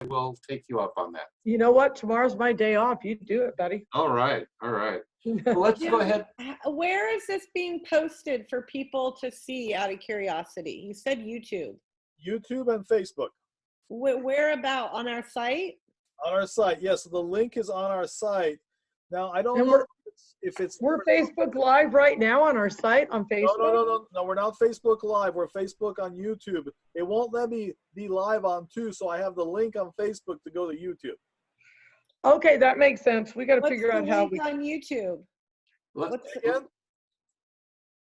will take you up on that. You know what? Tomorrow's my day off. You do it, buddy. All right, all right. Well, let's go ahead. Where is this being posted for people to see out of curiosity? You said YouTube. YouTube and Facebook. Where about? On our site? On our site, yes. The link is on our site. Now, I don't And know if it's... We're Facebook Live right now on our site on Facebook. No, we're not Facebook Live. We're Facebook on YouTube. It won't let me be live on two, so I have the link on Facebook to go to YouTube. Okay, that makes sense. We got to figure out how we... on YouTube?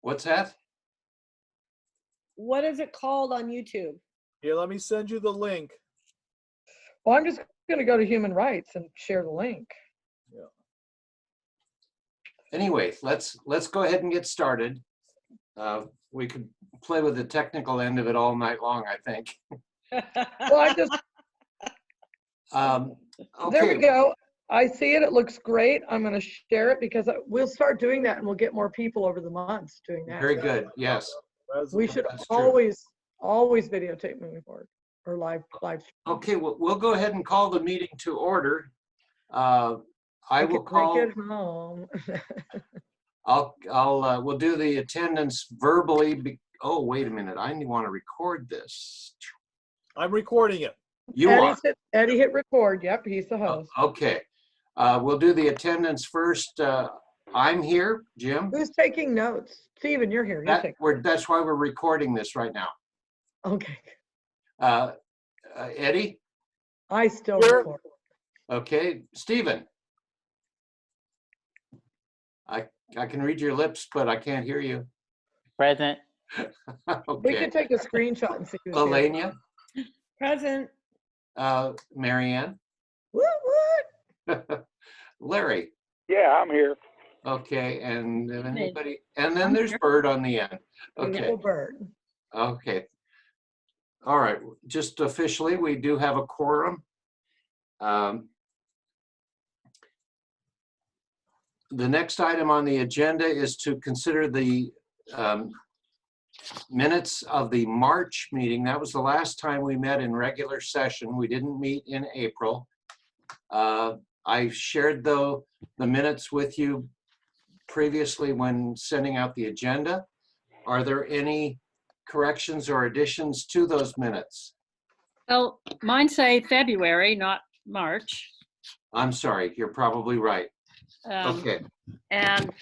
What's that? What is it called on YouTube? Here, let me send you the link. Well, I'm just going to go to Human Rights and share the link. Yeah. Anyway, let's go ahead and get started. We could play with the technical end of it all night long, I think. Well, I just... Okay. There we go. I see it. It looks great. I'm going to share it because we'll start doing that and we'll get more people over the months doing that. Very good. Yes. We should That's always videotape moving forward or live stream. Okay, well, we'll go ahead and call the meeting to order. I will call. Take it home. We'll do the attendance verbally. Oh, wait a minute. I want to record this. I'm recording it. You are. Eddie hit record. Yep, he's the host. Okay. We'll do the attendance first. I'm here, Jim. Who's taking notes? Steven, you're here. That's why we're recording this right now. Okay. Eddie? I still record. Okay. Steven? I can read your lips, but I can't hear you. Present. Okay. We can take a screenshot and see who's here. Elenia? Present. Marianne? What? Larry? Yeah, I'm here. Okay, and anybody? And then there's Bird on the end. Okay. Little Bird. Okay. All right. Just officially, we do have a quorum. The next item on the agenda is to consider the minutes of the March meeting. That was the last time we met in regular session. We didn't meet in April. I shared the minutes with you previously when sending out the agenda. Are there any corrections or additions to those minutes? Well, mine say February, not March. I'm sorry, you're probably right. Okay. And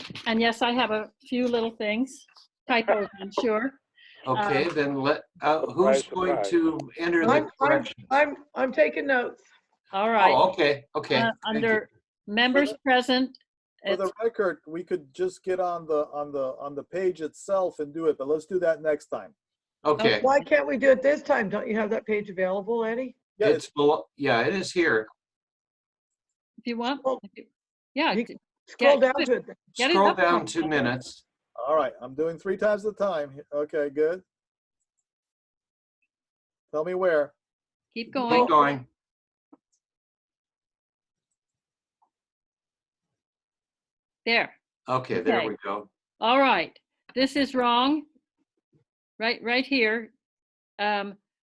yes, I have a few little things, typos, I'm sure. Okay, then who's going to enter the corrections? I'm taking notes. All right. Oh, okay. Under members present. For the record, we could just get on the page itself and do it, but let's do that next time. Okay. Why can't we do it this time? Don't you have that page available, Eddie? Yeah, it's below. Yeah, it is here. If you want. Well, Yeah. Scroll down to it. Scroll down 2 minutes. All right, I'm doing 3 times the time. Okay, good. Tell me where. Keep going. Keep going. There. Okay, there we go. All right. This is wrong. Right here.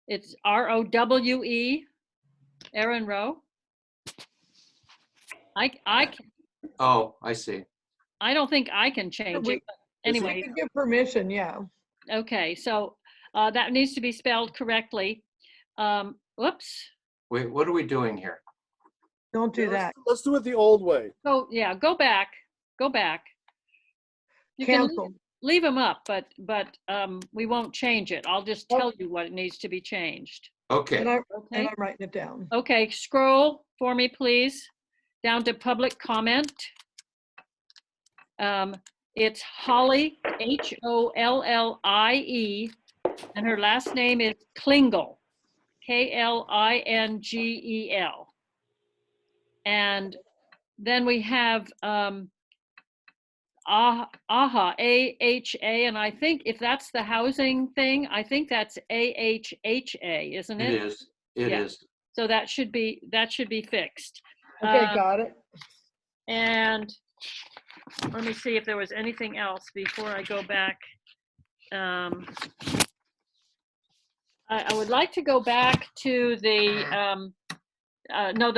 It's R-O-W-E, Aaron Rowe. Oh, I see. I don't think I can change it. But anyway. We can give permission, yeah. Okay, so that needs to be spelled correctly. Whoops. Wait, what are we doing here? Don't do that. Let's do it the old way. So yeah, go back. You Cancel. can leave them up, but we won't change it. I'll just tell you what needs to be changed. Okay. And I'm writing it down. Okay, scroll for me, please, down to public comment. It's Holly, Hollie, and her last name is Klingel, Klingel. And then we have AHA, A-H-A, and I think if that's the housing thing, I think that's A-H-H-A, isn't it? It is. It is. So that should be fixed. Okay, got it. And let me see if there was anything else before I go back. I would like to go back to the no,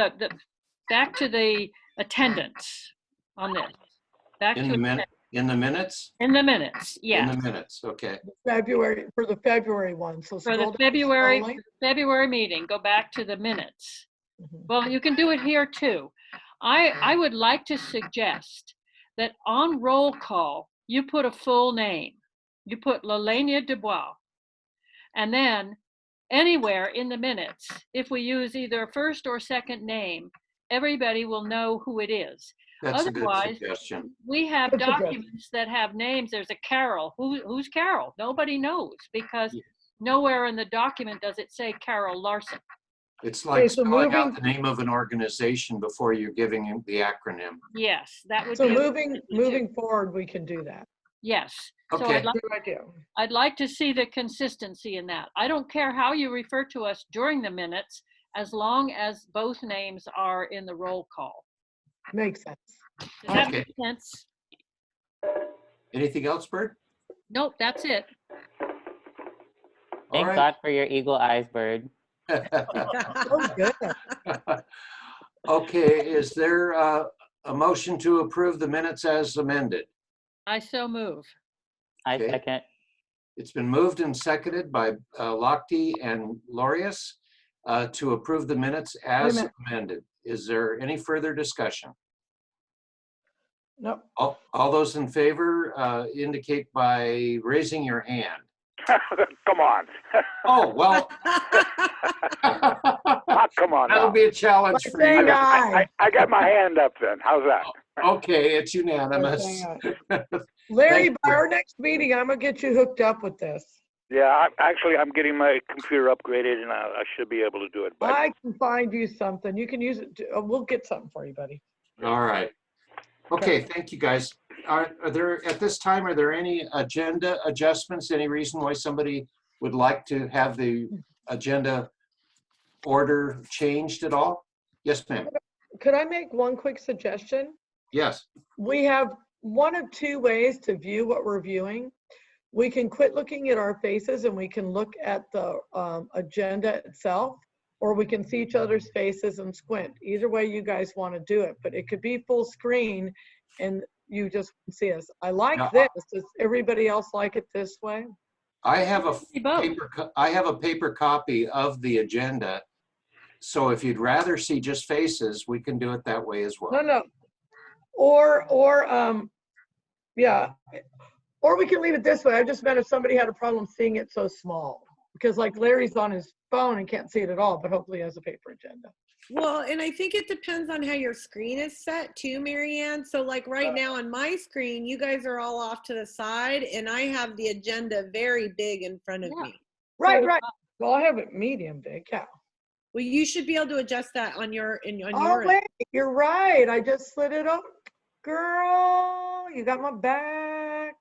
back to the attendance on this. Back In to the minute, in the minutes? in the minutes, In yeah. the minutes, okay. February, for the February one, so For the scroll down slowly. February meeting, go back to the minutes. Mhm. Well, you can do it here too. I would like to suggest that on roll call, you put a full name. You put Lelania DuBois. And then anywhere in the minutes, if we use either a first or second name, everybody will know who it is. That's a good Otherwise, suggestion. we have Good suggestion. documents that have names. There's a Carol. Who's Carol? Nobody knows because Yeah. nowhere in the document does it say Carol Larsen. It's like so spelling out moving- the name of an organization before you're giving him the acronym. Yes, that would So be. moving forward, we can do that. Yes. So Okay. Good idea. I'd like to see the consistency in that. I don't care how you refer to us during the minutes, as long as both names are in the roll call. Makes sense. Does that Okay. make sense? Anything else, Bert? Nope, that's it. All Thank right. God for your eagle eyes, Bird. Oh, good. Okay, is there a motion to approve the minutes as amended? I so move. I Okay. second. It's been moved and seconded by Lochtie and Loreus to approve the minutes as minute. amended. Is there any further discussion? No, All those in favor indicate by raising your hand. Come on. Oh, well. Come on That'll now. be a challenge By for saying you. aye. I got my hand up then. How's that? Okay, it's unanimous. Larry, Thank by you. our next meeting, I'm gonna get you hooked up with this. Yeah, I'm getting my computer upgraded and I should be able to do it. But I can find you something. You can use it. We'll get something for you, buddy. All right. Okay, thank you, guys. Are there, at this time, are there any agenda adjustments? Any reason why somebody would like to have the agenda order changed at all? Yes, ma'am. Could I make one quick suggestion? Yes. We have one of two ways to view what we're viewing. We can quit looking at our faces and we can look at the agenda itself, or we can see each other's faces and squint. Either way you guys want to do it, but it could be full screen and you just see us. I like Yeah. this. Does everybody else like it this way? I have a See both. paper copy of the agenda. So if you'd rather see just faces, we can do it that way as well. No. Yeah. Or we can leave it this way. I just meant if somebody had a problem seeing it so small. Because like Larry's on his phone and can't see it at all, but hopefully he has a paper agenda. Well, and I think it depends on how your screen is set too, Marianne. So like right now on my screen, you guys are all off to the side and I have the agenda very big in front of Yeah. me. Right. So, Well, I have it medium big, yeah. Well, you should be able to adjust that on your on Oh, your end. wait, you're right. I just slid it up. Girl, you got my back.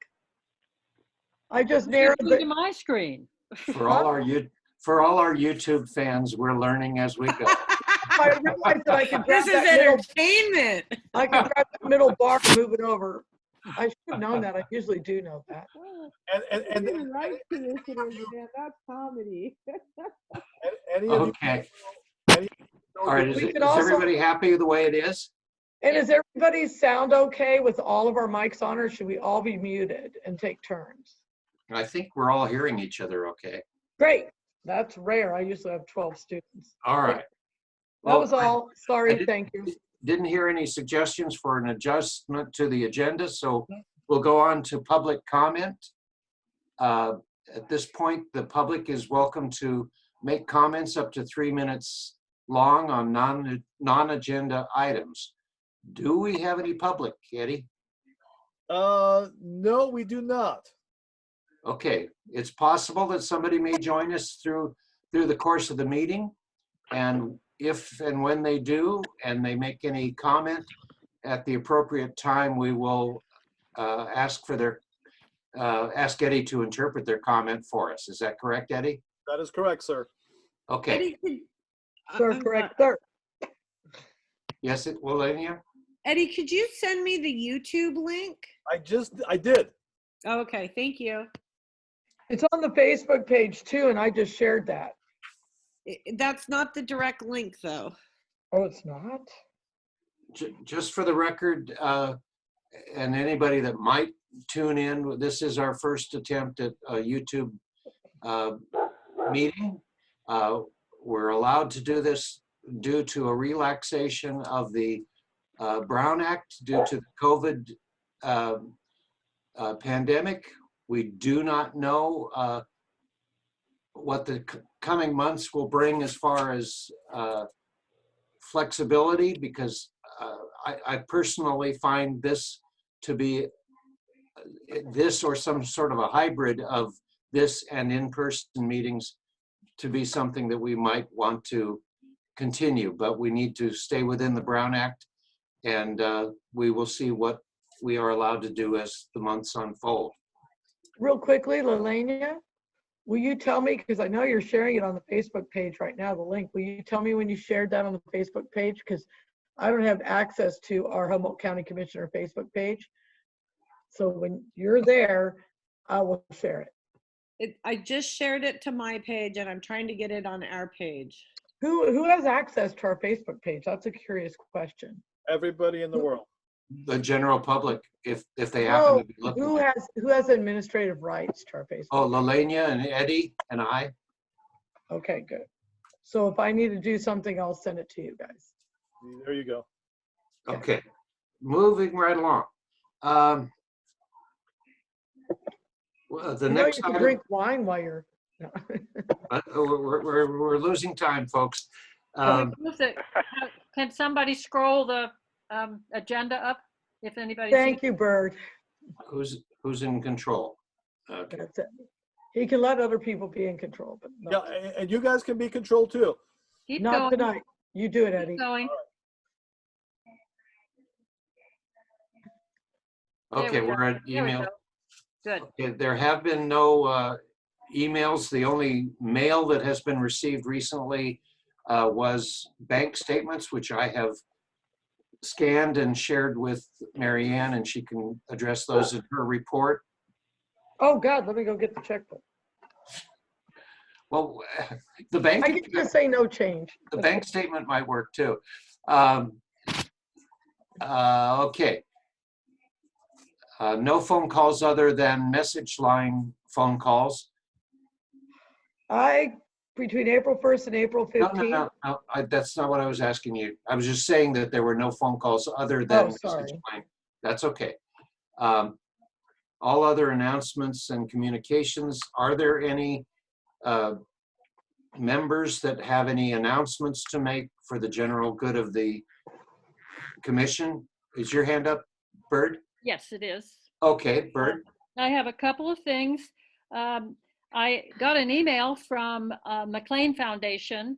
I just narrowed Look at it. my screen. For all our YouTube fans, we're learning as we go. I realized that I could grab This is that middle, entertainment. I could grab that middle bar and move it over. I should have known that. I usually do know that. And That's comedy. any of you, Okay. any, All right. Is We could is also- everybody happy the way it is? And is everybody's sound okay with all of our mics on, or should we all be muted and take turns? I think we're all hearing each other okay. Great. That's rare. I usually have 12 students. All right. That was all. I Sorry. did- Thank you. Didn't hear any suggestions for an adjustment to the agenda, so we'll go on to public comment. At this point, the public is welcome to make comments up to 3 minutes long on non-agenda items. Do we have any public, Eddie? no, we do not. Okay, it's possible that somebody may join us through the course of the meeting. And if and when they do, and they make any comment at the appropriate time, we will ask Eddie to interpret their comment for us. Is that correct, Eddie? That is correct, sir. Okay, Eddie, Sir, I'm correct, sorry. sir. yes, it will, Anya? Eddie, could you send me the YouTube link? I did. Oh, okay, thank you. It's on the Facebook page too, and I just shared that. That's not the direct link though. Oh, it's not? Just for the record, and anybody that might tune in, this is our first attempt at a YouTube meeting. We're allowed to do this due to a relaxation of the Brown Act due to the COVID pandemic. We do not know what the coming months will bring as far as flexibility, because I personally find this to be this or some sort of a hybrid of this and in-person meetings to be something that we might want to continue, but we need to stay within the Brown Act, and we will see what we are allowed to do as the months unfold. Real quickly, Lelania, will you tell me, because I know you're sharing it on the Facebook page right now, the link, will you tell me when you shared that on the Facebook page? Because I don't have access to our Humboldt County Commissioner Facebook page. So when you're there, I will share it. I just shared it to my page and I'm trying to get it on our page. Who has access to our Facebook page? That's a curious question. Everybody in the world. The general public, if they happen to be looking. Who has administrative rights to our Facebook? Oh, Lelania and Eddie and I. Okay, good. So if I need to do something, I'll send it to you guys. There you go. Okay, moving right along. Well, the You know next you can item, drink wine while you're. No. we're losing time, folks. Can we move it? Can somebody scroll the agenda up if anybody? Thank you, Bird. Who's in control? Okay. That's it. He can let other people be in control, but Yeah, not, and you guys can be controlled too. Keep not going. tonight. You do it, Eddie. Keep going. There Okay, we go. we're at There we email. go. Good. Okay, there have been no emails. The only mail that has been received recently was bank statements, which I have scanned and shared with Mary Ann, and she can address those in her report. Oh God, let me go get the checkbook. Well, the bank, I can just say no change. the bank statement might work too. Okay. No phone calls other than message line phone calls. Between April 1st and April 15th. No, that's not what I was asking you. I was just saying that there were no phone calls other than message sorry. line. That's okay. All other announcements and communications. Are there any members that have any announcements to make for the general good of the commission? Is your hand up, Bird? Yes, it is. Okay, Bird. I have a couple of things. I got an email from McLean Foundation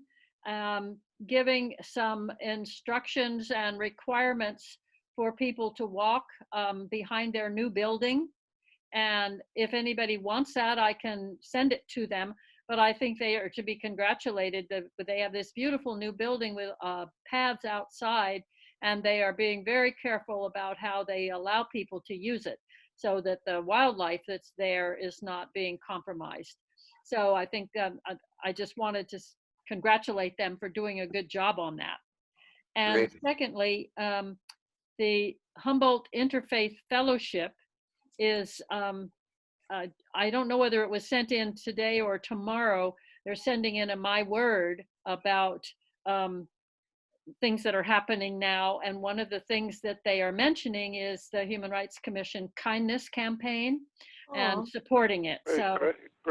giving some instructions and requirements for people to walk behind their new building. And if anybody wants that, I can send it to them. But I think they are to be congratulated that they have this beautiful new building with paths outside, and they are being very careful about how they allow people to use it so that the wildlife that's there is not being compromised. So I think I just wanted to congratulate them for doing a good job on that. And Great. secondly, the Humboldt Interfaith Fellowship is, I don't know whether it was sent in today or tomorrow. They're sending in a My Word about things that are happening now. And one of the things that they are mentioning is the Human Rights Commission Kindness Campaign and supporting it. So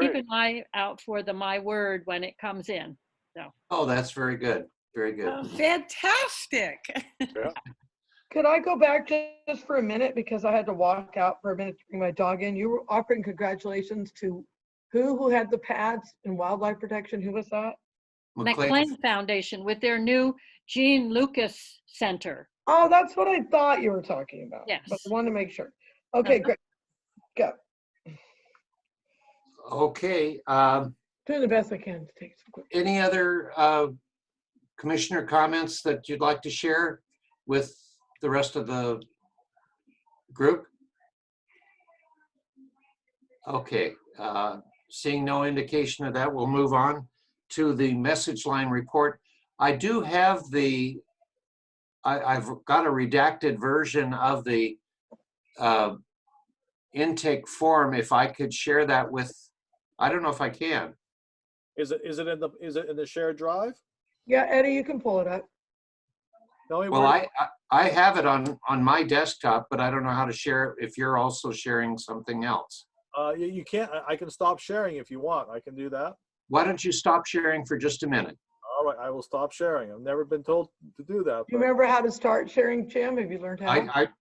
keep an eye out for the My Word when it comes in. So. Oh, that's very good. Very good. Oh, fantastic. Yeah. Could I go back just for a minute because I had to walk out for a minute to bring my dog in? You were offering congratulations to who had the pads in wildlife protection? Who was that? McLean Foundation with their new Gene Lucas Center. Oh, that's what I thought you were talking about. Yes. But I wanted to make sure. Okay, great. Go. Okay. Doing the best I can to take some quick. Any other commissioner comments that you'd like to share with the rest of the group? Okay. Seeing no indication of that, we'll move on to the message line report. I do have the I've got a redacted version of the intake form. If I could share that with, I don't know if I can. Is it in the shared drive? Yeah, Eddie, you can pull it up. Tell me Well, where- I have it on my desktop, but I don't know how to share it if you're also sharing something else. you can't. I can stop sharing if you want. I can do that. Why don't you stop sharing for just a minute? All right, I will stop sharing. I've never been told to do that. Do you but- remember how to start sharing, Jim? Have you learned how?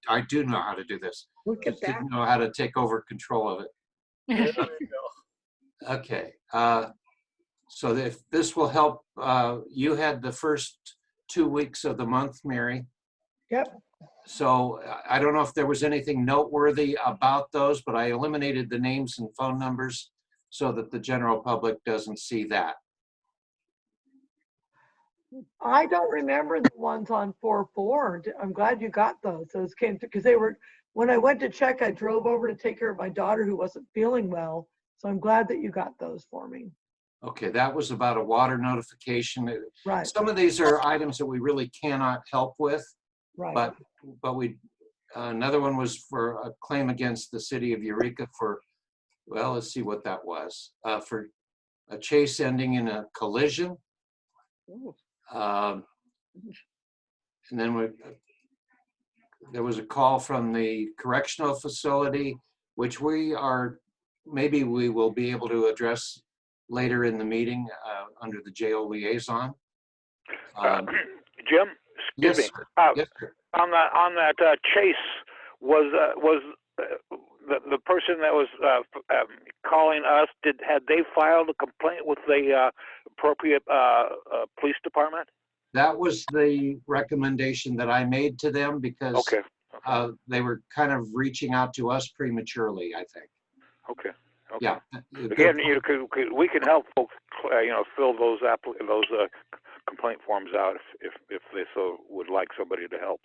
I do know how to do this. Look at Just that. didn't know how to take over control of it. There you go. Okay. So if this will help, you had the first 2 weeks of the month, Mary. Yep. So I don't know if there was anything noteworthy about those, but I eliminated the names and phone numbers so that the general public doesn't see that. I don't remember the ones on 4-4. I'm glad you got those. Those came because they were, when I went to check, I drove over to take care of my daughter who wasn't feeling well. So I'm glad that you got those for me. Okay, that was about a water notification. Right, Some of these are items that we really cannot help with, right. but we, another one was for a claim against the city of Eureka for, well, let's see what that was, for a chase ending in a collision. And then there was a call from the correctional facility, which maybe we will be able to address later in the meeting under the jail liaison. Jim, excuse Yes, me. sir. Uh, Yes, sir. on that chase, was the person that was calling us, had they filed a complaint with the appropriate police department? That was the recommendation that I made to them because Okay. they were kind of reaching out to us prematurely, I think. Okay. Yeah. Again, we can help folks, fill those complaint forms out if they so would like somebody to help.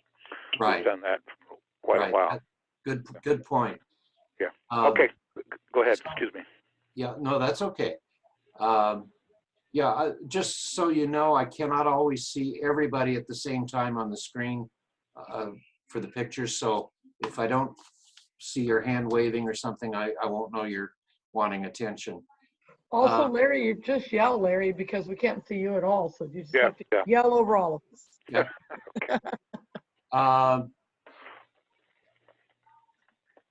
Right. We've done that for quite a while. Good point. Yeah. Okay. Go ahead. Excuse me. Yeah, no, that's okay. Yeah, just so you know, I cannot always see everybody at the same time on the screen for the pictures. So if I don't see your hand waving or something, I won't know you're wanting attention. Also, Larry, you just yell, Larry, because we can't see you at all. So you just Yeah, have to yell over all of us. Yep.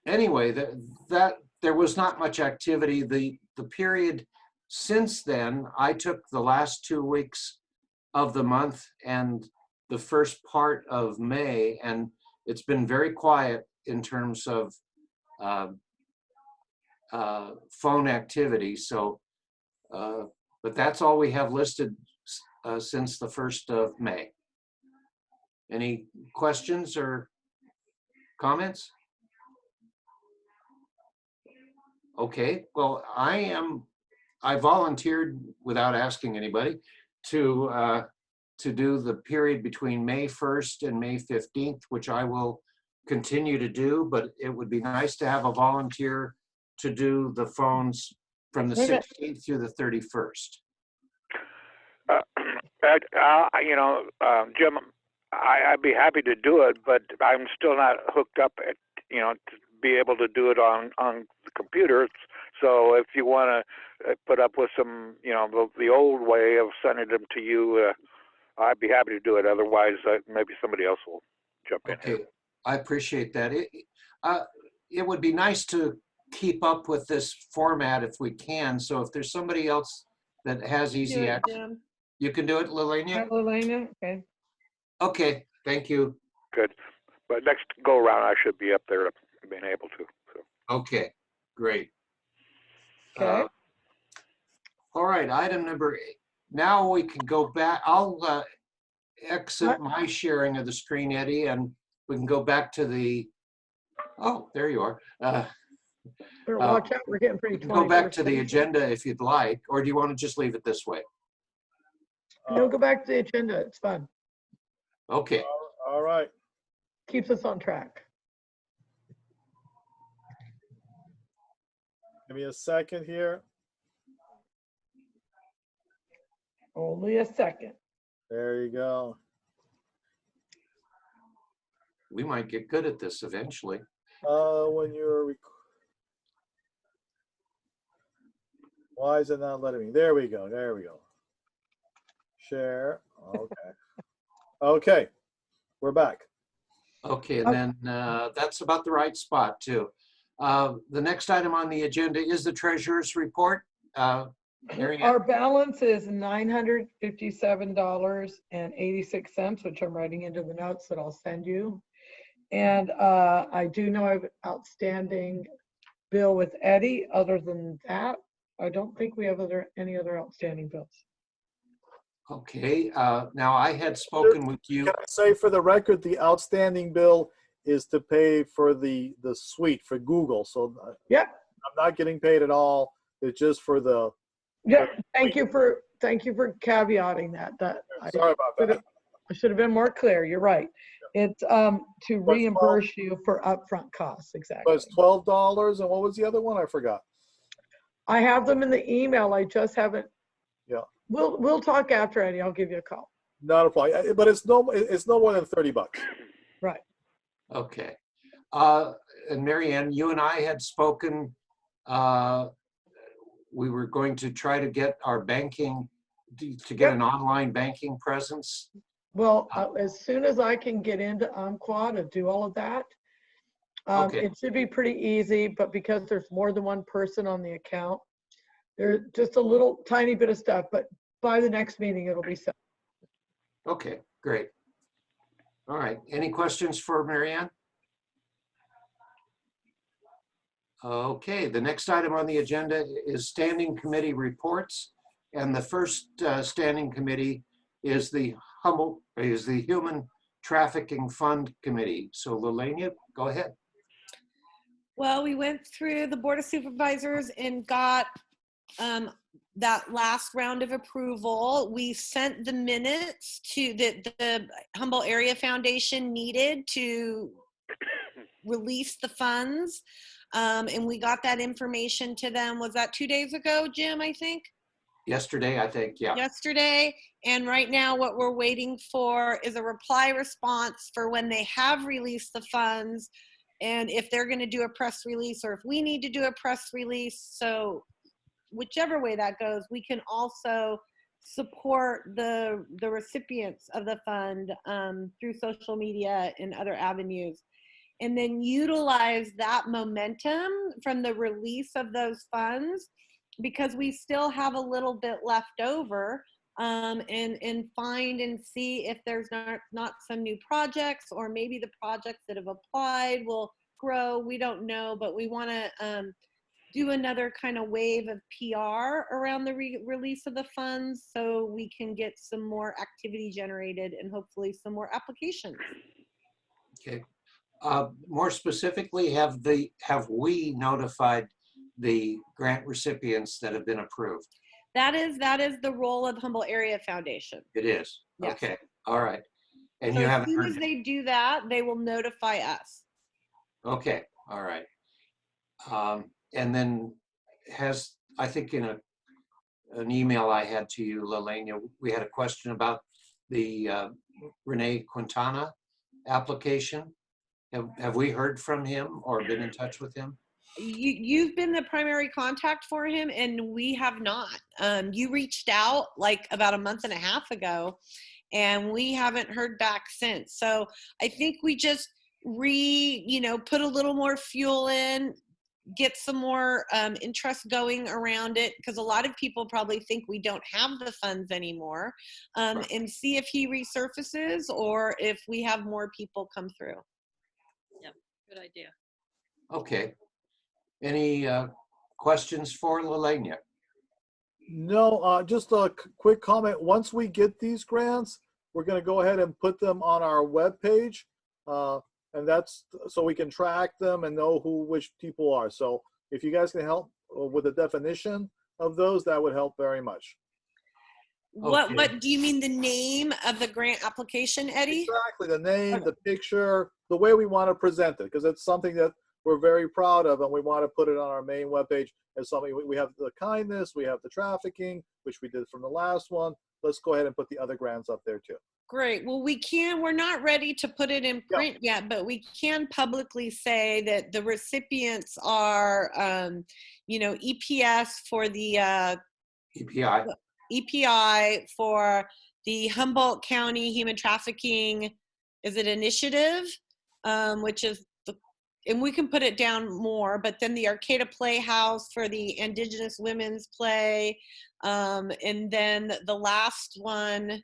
Anyway, that there was not much activity. The period since then, I took the last 2 weeks of the month and the first part of May, and it's been very quiet in terms of phone activity. So, but that's all we have listed since the 1st of May. Any questions or comments? Okay, well, I volunteered without asking anybody to do the period between May 1st and May 15th, which I will continue to do, but it would be nice to have a volunteer to do the phones from the 16th through the 31st. Jim, I'd be happy to do it, but I'm still not hooked up to be able to do it on the computer. So if you want to put up with some, the old way of sending them to you, I'd be happy to do it. Otherwise, maybe somebody else will jump in here. Okay, I appreciate that. It would be nice to keep up with this format if we can. So if there's somebody else that has easy access, you can do it, Lilania? Lilania, okay. Okay, thank you. Good. But next go around, I should be up there being able to. So. Okay, great. Okay. All right, item number 8. Now we can go back. I'll exit my sharing of the screen, Eddie, and we can go back to the, oh, there you are. Better watch out, we're getting pretty Go back to the agenda if you'd like, or do you want to just leave it this way? No, go back to the agenda. It's fun. Okay. All right. Keeps us on track. Give me a second here. Only a second. There you go. We might get good at this eventually. When you're, why is it not letting me? There we go. There we go. Share. Okay. Okay. We're back. Okay, and then that's about the right spot too. The next item on the agenda is the treasurer's report. Mary Ann? Our balance is $957.86, which I'm writing into the notes that I'll send you. And I do know I have an outstanding bill with Eddie. Other than that, I don't think we have any other outstanding bills. Okay, now I had spoken with you. Can I say for the record, the outstanding bill is to pay for the suite for Google. So Yeah. I'm not getting paid at all. It's just for the. Yeah. Thank you for caveating that. Sorry about that. I should have been more clear. You're right. It's to reimburse you for upfront costs. Exactly. But it's $12, and what was the other one? I forgot. I have them in the email. I just haven't. Yeah. We'll talk after, Eddie. I'll give you a call. Not a problem. But it's no more than $30. Right. Okay. And Mary Ann, you and I had spoken. We were going to try to get our banking, to get an online banking presence. Well, as soon as I can get into Umpqua to do all of that, Okay. it should be pretty easy. But because there's more than one person on the account, there's just a little tiny bit of stuff. But by the next meeting, it'll be set. Okay, great. All right. Any questions for Mary Ann? Okay, the next item on the agenda is standing committee reports. And the first standing committee is the Human Trafficking Fund Committee. So Lelania, go ahead. Well, we went through the Board of Supervisors and got that last round of approval. We sent the minutes to the Humboldt Area Foundation needed to release the funds. And we got that information to them. Was that 2 days ago, Jim, I think? Yesterday, I think, yeah. Yesterday. And right now what we're waiting for is a reply response for when they have released the funds and if they're going to do a press release or if we need to do a press release. So whichever way that goes, we can also support the recipients of the fund through social media and other avenues. And then utilize that momentum from the release of those funds because we still have a little bit left over and find and see if there's not some new projects or maybe the projects that have applied will grow. We don't know, but we want to do another kind of wave of PR around the release of the funds so we can get some more activity generated and hopefully some more applications. Okay. More specifically, have we notified the grant recipients that have been approved? That is the role of Humboldt Area Foundation. It is. Yes. Okay. All right. And So you as haven't soon heard. as they do that, they will notify us. Okay. All right. And then I think in an email I had to you, Lelania, we had a question about the Rene Quintana application. Have we heard from him or been in touch with him? You've been the primary contact for him and we have not. You reached out like about a month and a half ago and we haven't heard back since. So I think we just put a little more fuel in, get some more interest going around it because a lot of people probably think we don't have the funds anymore and see if he resurfaces or if we have more people come through. Yep, good idea. Okay. Any questions for Lelania? No, just a quick comment. Once we get these grants, we're going to go ahead and put them on our webpage. And that's so we can track them and know which people are. So if you guys can help with the definition of those, that would help very much. What Okay. do you mean the name of the grant application, Eddie? Exactly, the name, the picture, the way we want to present it, because it's something that we're very proud of and we want to put it on our main webpage as something. We have the kindness, we have the trafficking, which we did from the last one, let's go ahead and put the other grants up there too. Great. Well, we're not ready to put it in print yet, but we can publicly say that the recipients are, EPS for the EPI. EPI for the Humboldt County Human Trafficking, is it initiative? Which is, and we can put it down more, but then the Arcata Playhouse for the Indigenous Women's Play. And then the last one,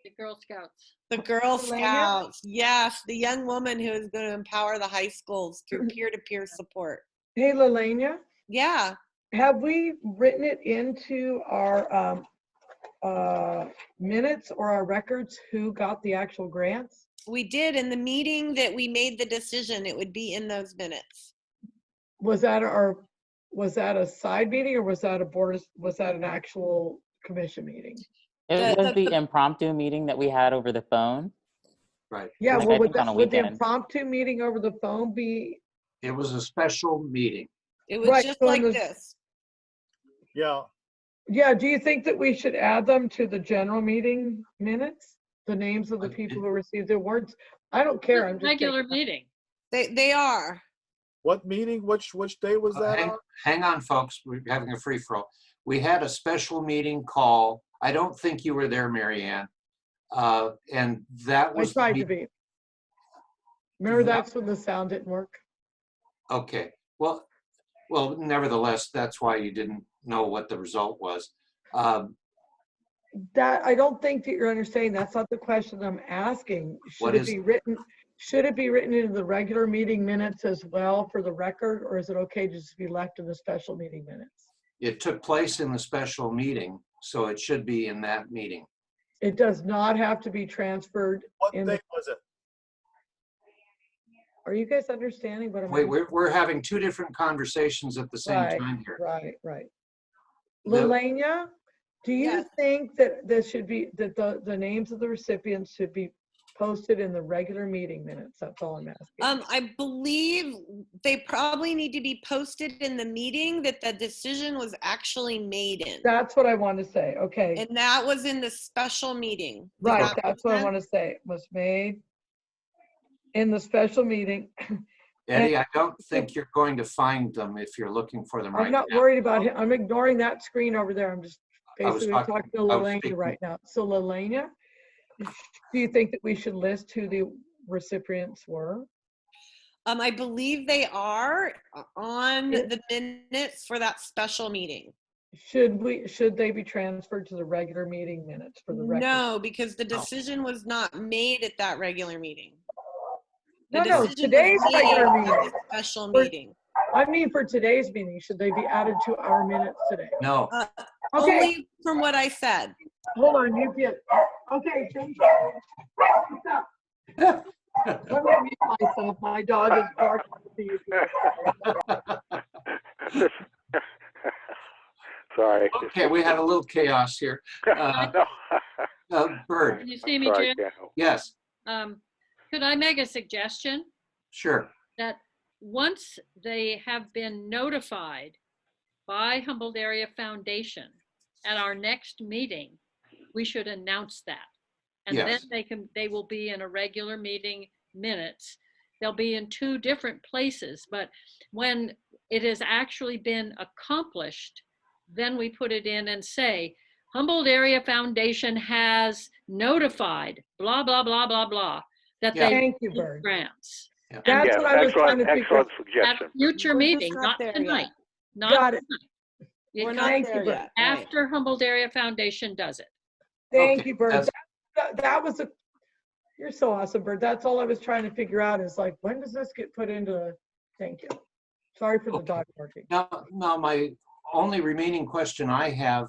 The Girl Scouts. the Girl Pennsylvania? Scouts. Yes, the young woman who is going to empower the high schools through peer-to-peer support. Hey, Lelania, Yeah. have we written it into our minutes or our records who got the actual grants? We did in the meeting that we made the decision, it would be in those minutes. Was that a side meeting or was that was that an actual commission meeting? It was the impromptu meeting that we had over the phone. Right. Yeah, Like, well, I think on a would the weekend. impromptu meeting over the phone be, It was a special meeting. It was Right, just so in like the- this. Yeah, yeah, do you think that we should add them to the general meeting minutes? The names of the people who received the awards? I don't care, I'm just. Regular taking- meeting. They are. what meeting, which day was that on? Hang on, folks, we're having a free-for-all. We had a special meeting call. I don't think you were there, Mary Ann. And that I was. tried to be. Remember, Yeah. that's when the sound didn't work. Okay, well, nevertheless, that's why you didn't know what the result was. That, I don't think that you're understanding. That's not the question I'm asking. What Should it is- be written, should it be written into the regular meeting minutes as well for the record? Or is it okay to just be left in the special meeting minutes? It took place in the special meeting, so it should be in that meeting. It does not have to be transferred What in day the, was it? are you guys understanding what I'm? Wait, we're having two different conversations at the same Right, time here. Right. The- Lelania, do you Yes. think that this should be, that the names of the recipients should be posted in the regular meeting minutes? That's all I'm asking. I believe they probably need to be posted in the meeting that the decision was actually made in. That's what I want to say, okay. And that was in the special meeting. Does Right, that make that's what I sense? want to say, was made in the special meeting. Eddie, I don't think you're going to find them if you're looking for them right I'm now. not worried about him, I'm ignoring that screen over there, I'm just I was basically talking- talking to I was Lelania speaking- right now. So Lelania, do you think that we should list who the recipients were? I believe they are on Yeah. the minutes for that special meeting. Should they be transferred to the regular meeting minutes for the record? No, because the No. decision was not made at that regular meeting. No, The no, decision was today's made regular at meeting. the Special For- meeting. I mean, for today's meeting, should they be added to our minutes today? No, Okay, Only from what I said. hold on, you get, okay, thank you. Let me mute myself, my dog is barking. Sorry. okay, we had a little chaos here. No. Bird, Can you see me, Sorry, Jim? can't help. yes, Could I make a suggestion sure. that once they have been notified by Humboldt Area Foundation at our next meeting, we should announce that. And then Yes. they will be in a regular meeting minutes. They'll be in two different places, but when it has actually been accomplished, then we put it in and say, Humboldt Area Foundation has notified, blah, blah, blah, blah, blah, that Yeah. they Thank you, received Bird. grants. Yeah. That's Yes, what I was trying excellent, to figure out. excellent At a suggestion. future We're just meeting, not not there tonight. yet. Not Got it. tonight. It We're comes not Thank you, there Bert. yet. Right. after Humboldt Area Foundation does it. Thank Okay, you, Bird. that's- That was you're so awesome, Bird. That's all I was trying to figure out is like, when does this get put into, thank you. Sorry for the Okay. dog barking. Now, my only remaining question I have,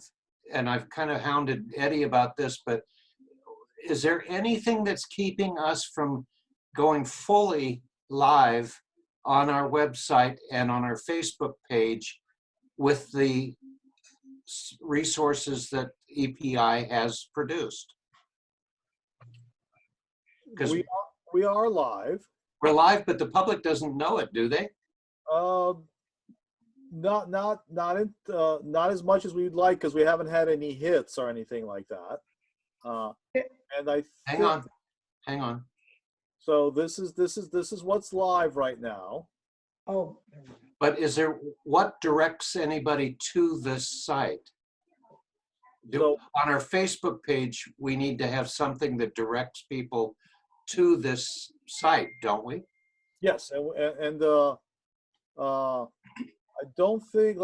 and I've kind of hounded Eddie about this, but is there anything that's keeping us from going fully live on our website and on our Facebook page with the resources that EPI has produced? Because We are live. we're live, but the public doesn't know it, do they? Um, not as much as we'd like because we haven't had any hits or anything like that. And I Hang on, hang on. So this is what's live right now. Oh, But what directs anybody to this site? So- On our Facebook page, we need to have something that directs people to this site, don't we? Yes, and I don't think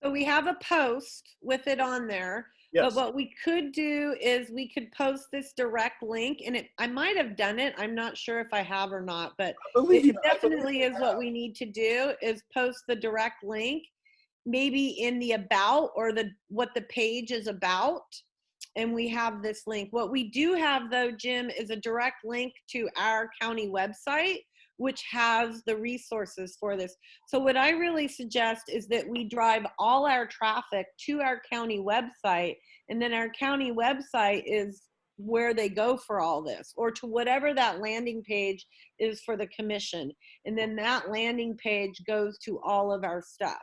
So we have a post with it on there. But yes. what we could do is we could post this direct link, and I might have done it. I'm not sure if I have or not, but I believe it you- definitely is what we need to do is post the direct link, maybe in the about or what the page is about. And we have this link. What we do have though, Jim, is a direct link to our county website, which has the resources for this. So what I really suggest is that we drive all our traffic to our county website, and then our county website is where they go for all this, or to whatever that landing page is for the commission. And then that landing page goes to all of our stuff,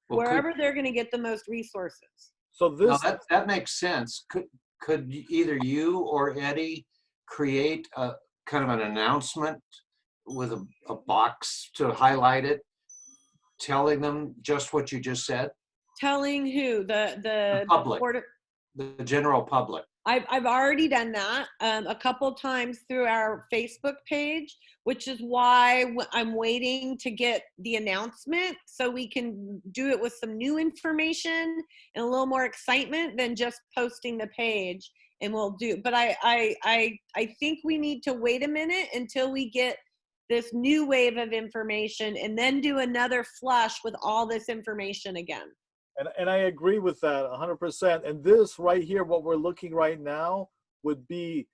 Well, wherever they're gonna get the most resources. So No, this that makes sense. Could either you or Eddie create a kind of an announcement with a box to highlight it, telling them just what you just said? Telling who? The public. Board of- The general public. I've already done that a couple times through our Facebook page, which is why I'm waiting to get the announcement so we can do it with some new information and a little more excitement than just posting the page. And we'll do, but I think we need to wait a minute until we get this new wave of information and then do another flush with all this information again. and I agree with that 100%. And this right here, what we're looking right now, would be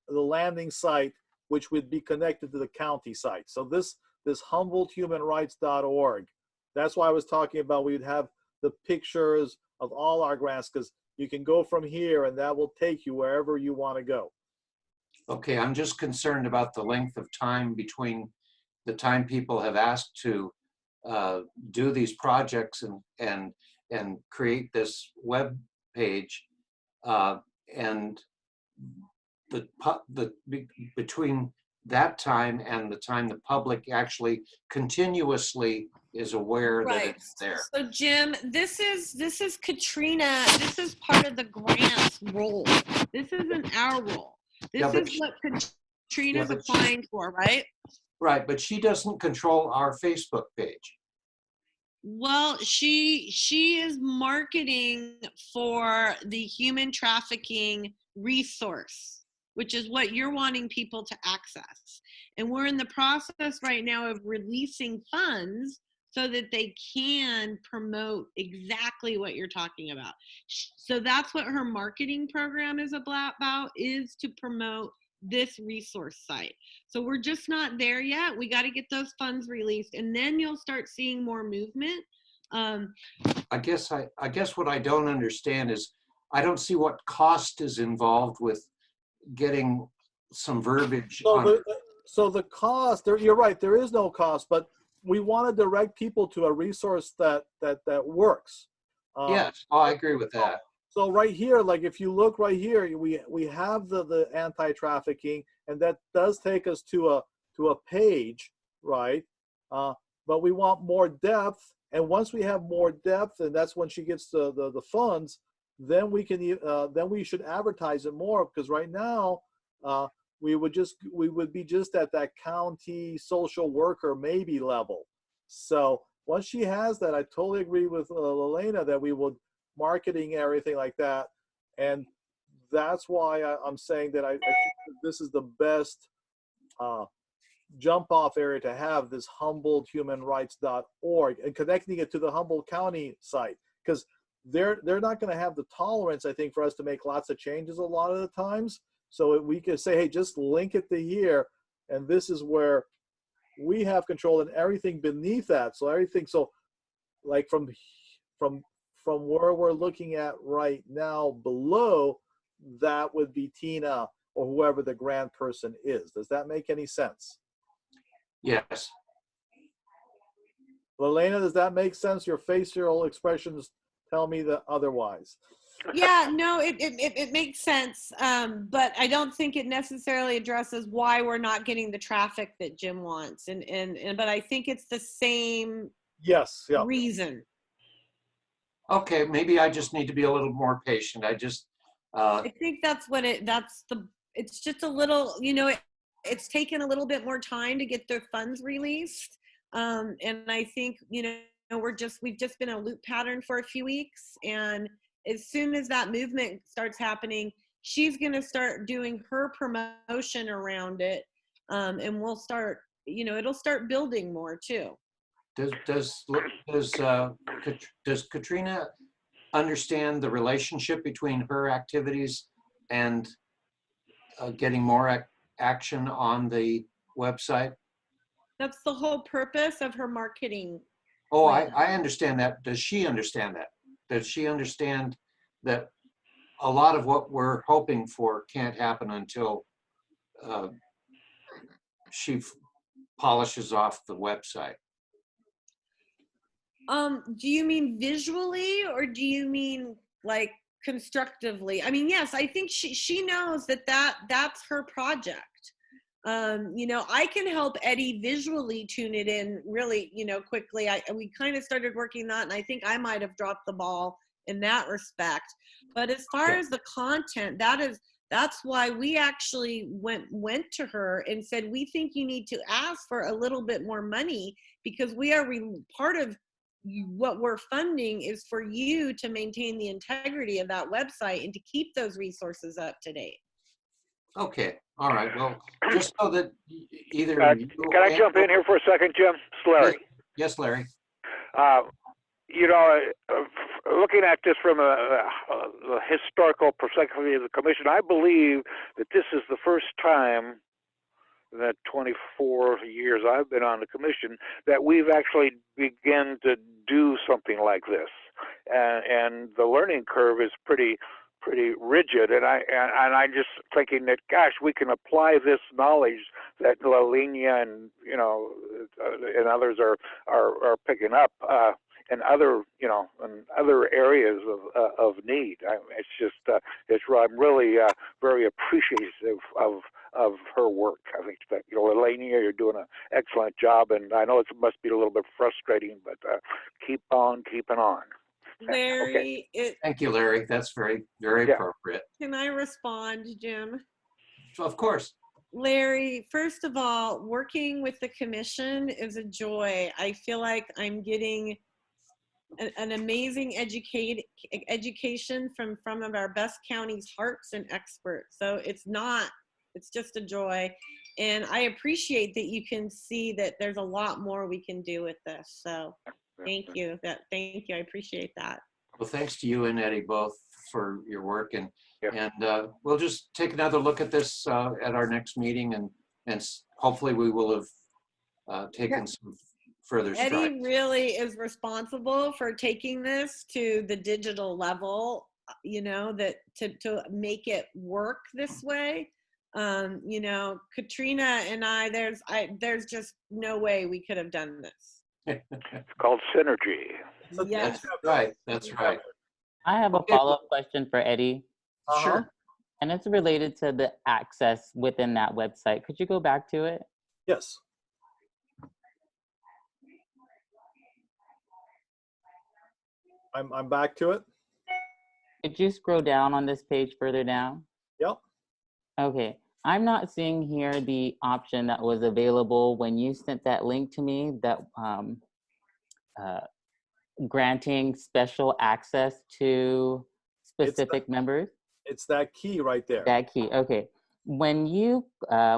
the landing site, which would be connected to the county site. So this HumboldtHumanRights.org. That's why I was talking about we'd have the pictures of all our grants, because you can go from here and that will take you wherever you want to go. Okay, I'm just concerned about the length of time between the time people have asked to do these projects and create this web page, and between that time and the time the public actually continuously is aware that it's there. So Jim, this is Katrina. This is part of the grant's role. This isn't our role. This Yeah, but is what Katrina's but applying for, right? Right, but she doesn't control our Facebook page. Well, she is marketing for the human trafficking resource, which is what you're wanting people to access. And we're in the process right now of releasing funds so that they can promote exactly what you're talking about. So that's what her marketing program is about, is to promote this resource site. So we're just not there yet. We got to get those funds released, and then you'll start seeing more movement. I guess what I don't understand is I don't see what cost is involved with getting some verbiage on. So the cost, you're right, there is no cost, but we want to direct people to a resource that works. Yes, I agree with that. So right here, like if you look right here, we have the anti-trafficking, and that does take us to a page, right? But we want more depth, and once we have more depth, and that's when she gets the funds, then we should advertise it more, because right now we would be just at that county social worker maybe level. So once she has that, I totally agree with Elena that we would marketing everything like that, and that's why I'm saying that I think that this is the best jump off area to have, this HumboldtHumanRights.org, and connecting it to the Humboldt County site, because they're not going to have the tolerance, I think, for us to make lots of changes a lot of the times. So we can say, hey, just link it to here, and this is where we have control, and everything beneath that. So everything, so like from where we're looking at right now below, that would be Tina or whoever the grant person is. Does that make any sense? Yes. Lelena, does that make sense? Your facial expressions tell me that otherwise. Yeah, no, it makes sense. But I don't think it necessarily addresses why we're not getting the traffic that Jim wants. But I think it's the same Yes, yeah. reason. Okay, maybe I just need to be a little more patient. I just, I think that's what it's just a little, it's taken a little bit more time to get their funds released. And I think, we've just been a loop pattern for a few weeks. And as soon as that movement starts happening, she's going to start doing her promotion around it. And we'll start, it'll start building more too. does Katrina understand the relationship between her activities and getting more action on the website? That's the whole purpose of her marketing. Oh, I understand that. Does she understand that? Does she understand that a lot of what we're hoping for can't happen until she polishes off the website? Do you mean visually or do you mean like constructively? I mean, yes, I think she knows that's her project. I can help Eddie visually tune it in really, quickly. We kind of started working that, and I think I might have dropped the ball in that respect. But as far as the content, that's why we actually went to her and said, we think you need to ask for a little bit more money, because we are part of what we're funding is for you to maintain the integrity of that website and to keep those resources up to date. Okay, all right. Well, just so that either you Can I jump in here for a second, Jim? It's Larry. Yes, Larry. Looking at this from a historical perspective of the commission, I believe that this is the first time that 24 years I've been on the commission that we've actually begun to do something like this, and the learning curve is pretty rigid, and I just thinking that, gosh, we can apply this knowledge that Lelena and and others are picking up in other in other areas of need. It's just I'm really very appreciative of her work. I think that Lelena, you're doing an excellent job, and I know it must be a little bit frustrating, but keep on keeping on. Larry, Okay. Thank you, Larry. That's very, very appropriate. Can I respond, Jim? Of course. Larry, first of all, working with the commission is a joy. I feel like I'm getting an amazing education from of our best county's hearts and experts. So it's just a joy. And I appreciate that you can see that there's a lot more we can do with this. So thank you. Thank you. I appreciate that. Well, thanks to you and Eddie both for your work, and we'll just take another look at this at our next meeting, and hopefully we will have taken some further strides. Eddie really is responsible for taking this to the digital level, that to make it work this way. Katrina and there's just no way we could have done this. It's called synergy. Yes. That's right. That's right. I have a follow-up question for Eddie. Sure. And it's related to the access within that website. Could you go back to it? Yes. I'm back to it. Could you scroll down on this page further down? Yep. Okay. I'm not seeing here the option that was available when you sent that link to me, that granting special access to specific members. It's that key right there. That key. Okay. When you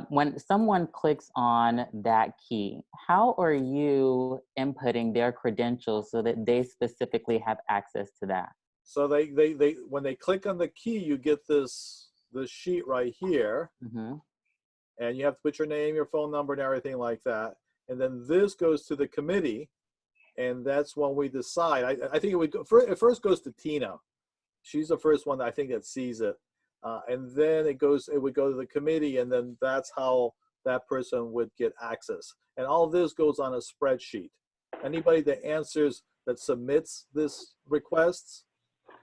when someone clicks on that key, how are you inputting their credentials so that they specifically have access to that? So they when they click on the key, you get this sheet right here, and you have to put your name, your phone number, and everything like that. And then this goes to the committee, and that's when we decide. I think it first goes to Tina. She's the first one that I think that sees it, and then it would go to the committee, and then that's how that person would get access. And all of this goes on a spreadsheet. Anybody that answers, that submits this requests,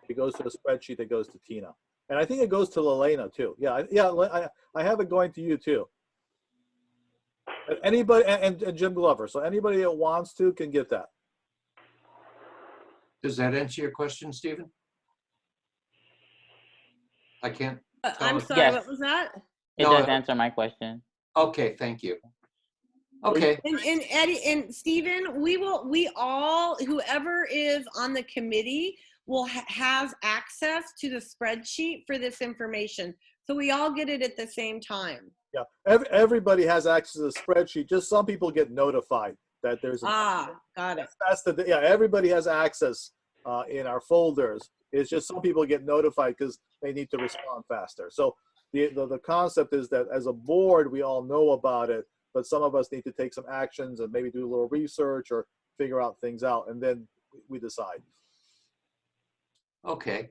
it goes to the spreadsheet that goes to Tina. And I think it goes to Lelena too. Yeah, I have it going to you too. And anybody, and Jim Glover. So anybody that wants to can get that. Does that answer your question, Stephen? I can't tell I'm if- sorry, Yes. what was that? It No, does answer my question. Okay, thank you. Okay, And Eddie and Stephen, we all, whoever is on the committee will has access to the spreadsheet for this information. So we all get it at the same time. Yeah, everybody has access to the spreadsheet. Just some people get notified that there's Got it. yeah, everybody has access in our folders. It's just some people get notified because they need to respond faster. So the concept is that as a board, we all know about it, but some of us need to take some actions and maybe do a little research or figure out things out, and then we decide. okay.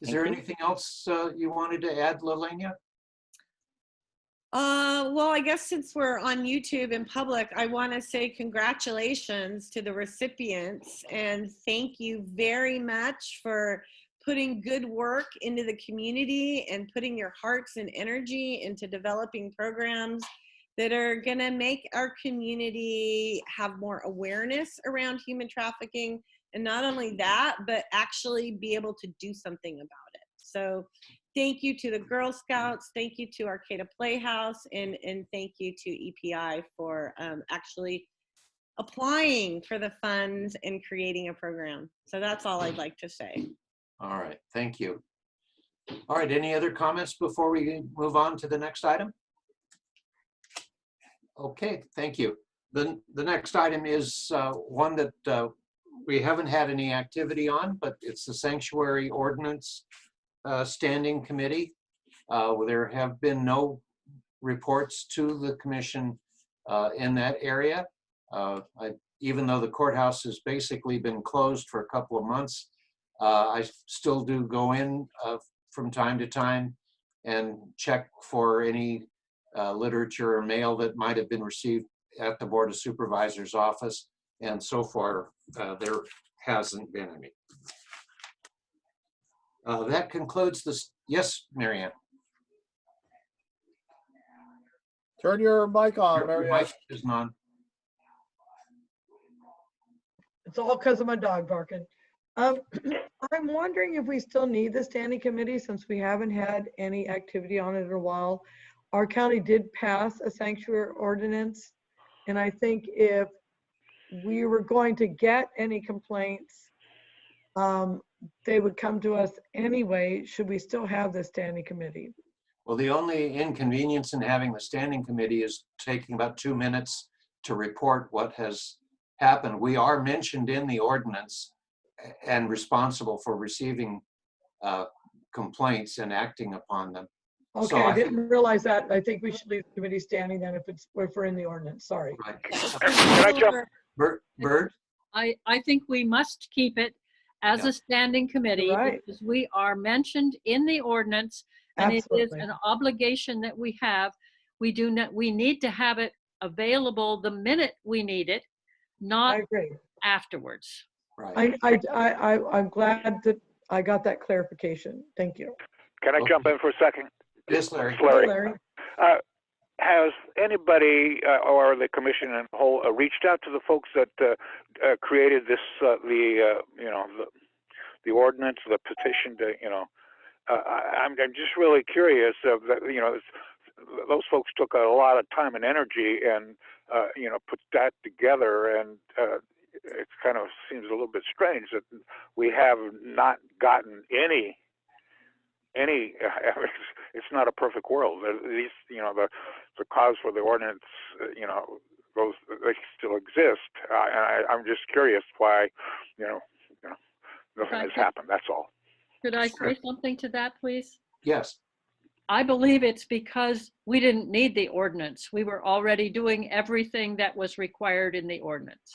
Is Thank there you. anything else you wanted to add, Lelena? Well, I guess since we're on YouTube in public, I want to say congratulations to the recipients and thank you very much for putting good work into the community and putting your hearts and energy into developing programs that are going to make our community have more awareness around human trafficking. And not only that, but actually be able to do something about it. So thank you to the Girl Scouts, thank you to Arcata Playhouse, and thank you to EPI for actually applying for the funds and creating a program. So that's all I'd like to say. All right, thank you. All right, any other comments before we move on to the next item? Okay, thank you. The next item is one that we haven't had any activity on, but it's the Sanctuary Ordinance Standing Committee. There have been no reports to the commission in that area. Even though the courthouse has basically been closed for a couple of months, I still do go in from time to time and check for any literature or mail that might have been received at the Board of Supervisors office, and so far there hasn't been any. That concludes this. Yes, Marianne. Turn your mic on, Your Marianne. mic is on. It's all because of my dog barking. I'm wondering if we still need the standing committee since we haven't had any activity on it in a while. Our county did pass a sanctuary ordinance, and I think if we were going to get any complaints, they would come to us anyway. Should we still have the standing committee? Well, the only inconvenience in having the standing committee is taking about 2 minutes to report what has happened. We are mentioned in the ordinance and responsible for receiving complaints and acting upon them. Okay, So I I think- didn't realize that. I think we should leave the committee standing then if we're in the ordinance. Sorry. Right. Can I jump? Bird? I think we must keep it as Yeah. a standing committee Right. because we are mentioned in the ordinance and it is Absolutely. an obligation that we have. We need to have it available the minute we need it, I not agree. afterwards. Right. I'm glad that I got that clarification. Thank you. Can I jump in for a second? Yes, Larry. It's Larry. Larry. Has anybody or the commission in whole reached out to the folks that created this, the ordinance, the petition to, I'm just really curious of that, those folks took a lot of time and energy and, put that together, and it kind of seems a little bit strange that we have not gotten any, it's not a perfect world. These, the cause for the ordinance, those, they still exist. I'm just curious why, nothing has happened. That's all. Could I say something to that, please? Yes. I believe it's because we didn't need the ordinance. We were already doing everything that was required in the ordinance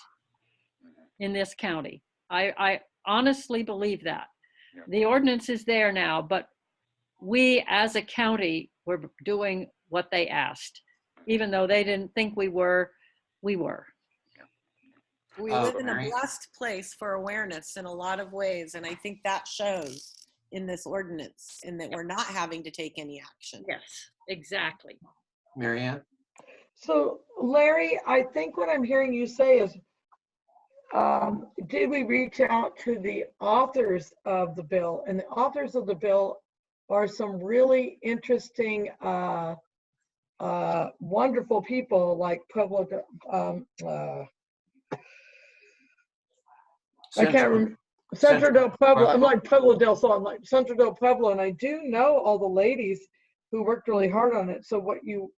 in this county. I honestly believe that. Yeah. The ordinance is there now, but we as a county were doing what they asked. Even though they didn't think we were, we were. We live in a Mary? blessed place for awareness in a lot of ways, and I think that shows in this ordinance, in that we're not having to take any action. Yes, exactly. Mary Ann? So Larry, I think what I'm hearing you say is, did we reach out to the authors of the bill? And the authors of the bill are some really interesting, wonderful people like Pueblo. I can't remember. Centro del Pueblo. I'm like Pueblo del Sol. I'm like Centro del Pueblo, and I do know all the ladies who worked really hard on it. So what you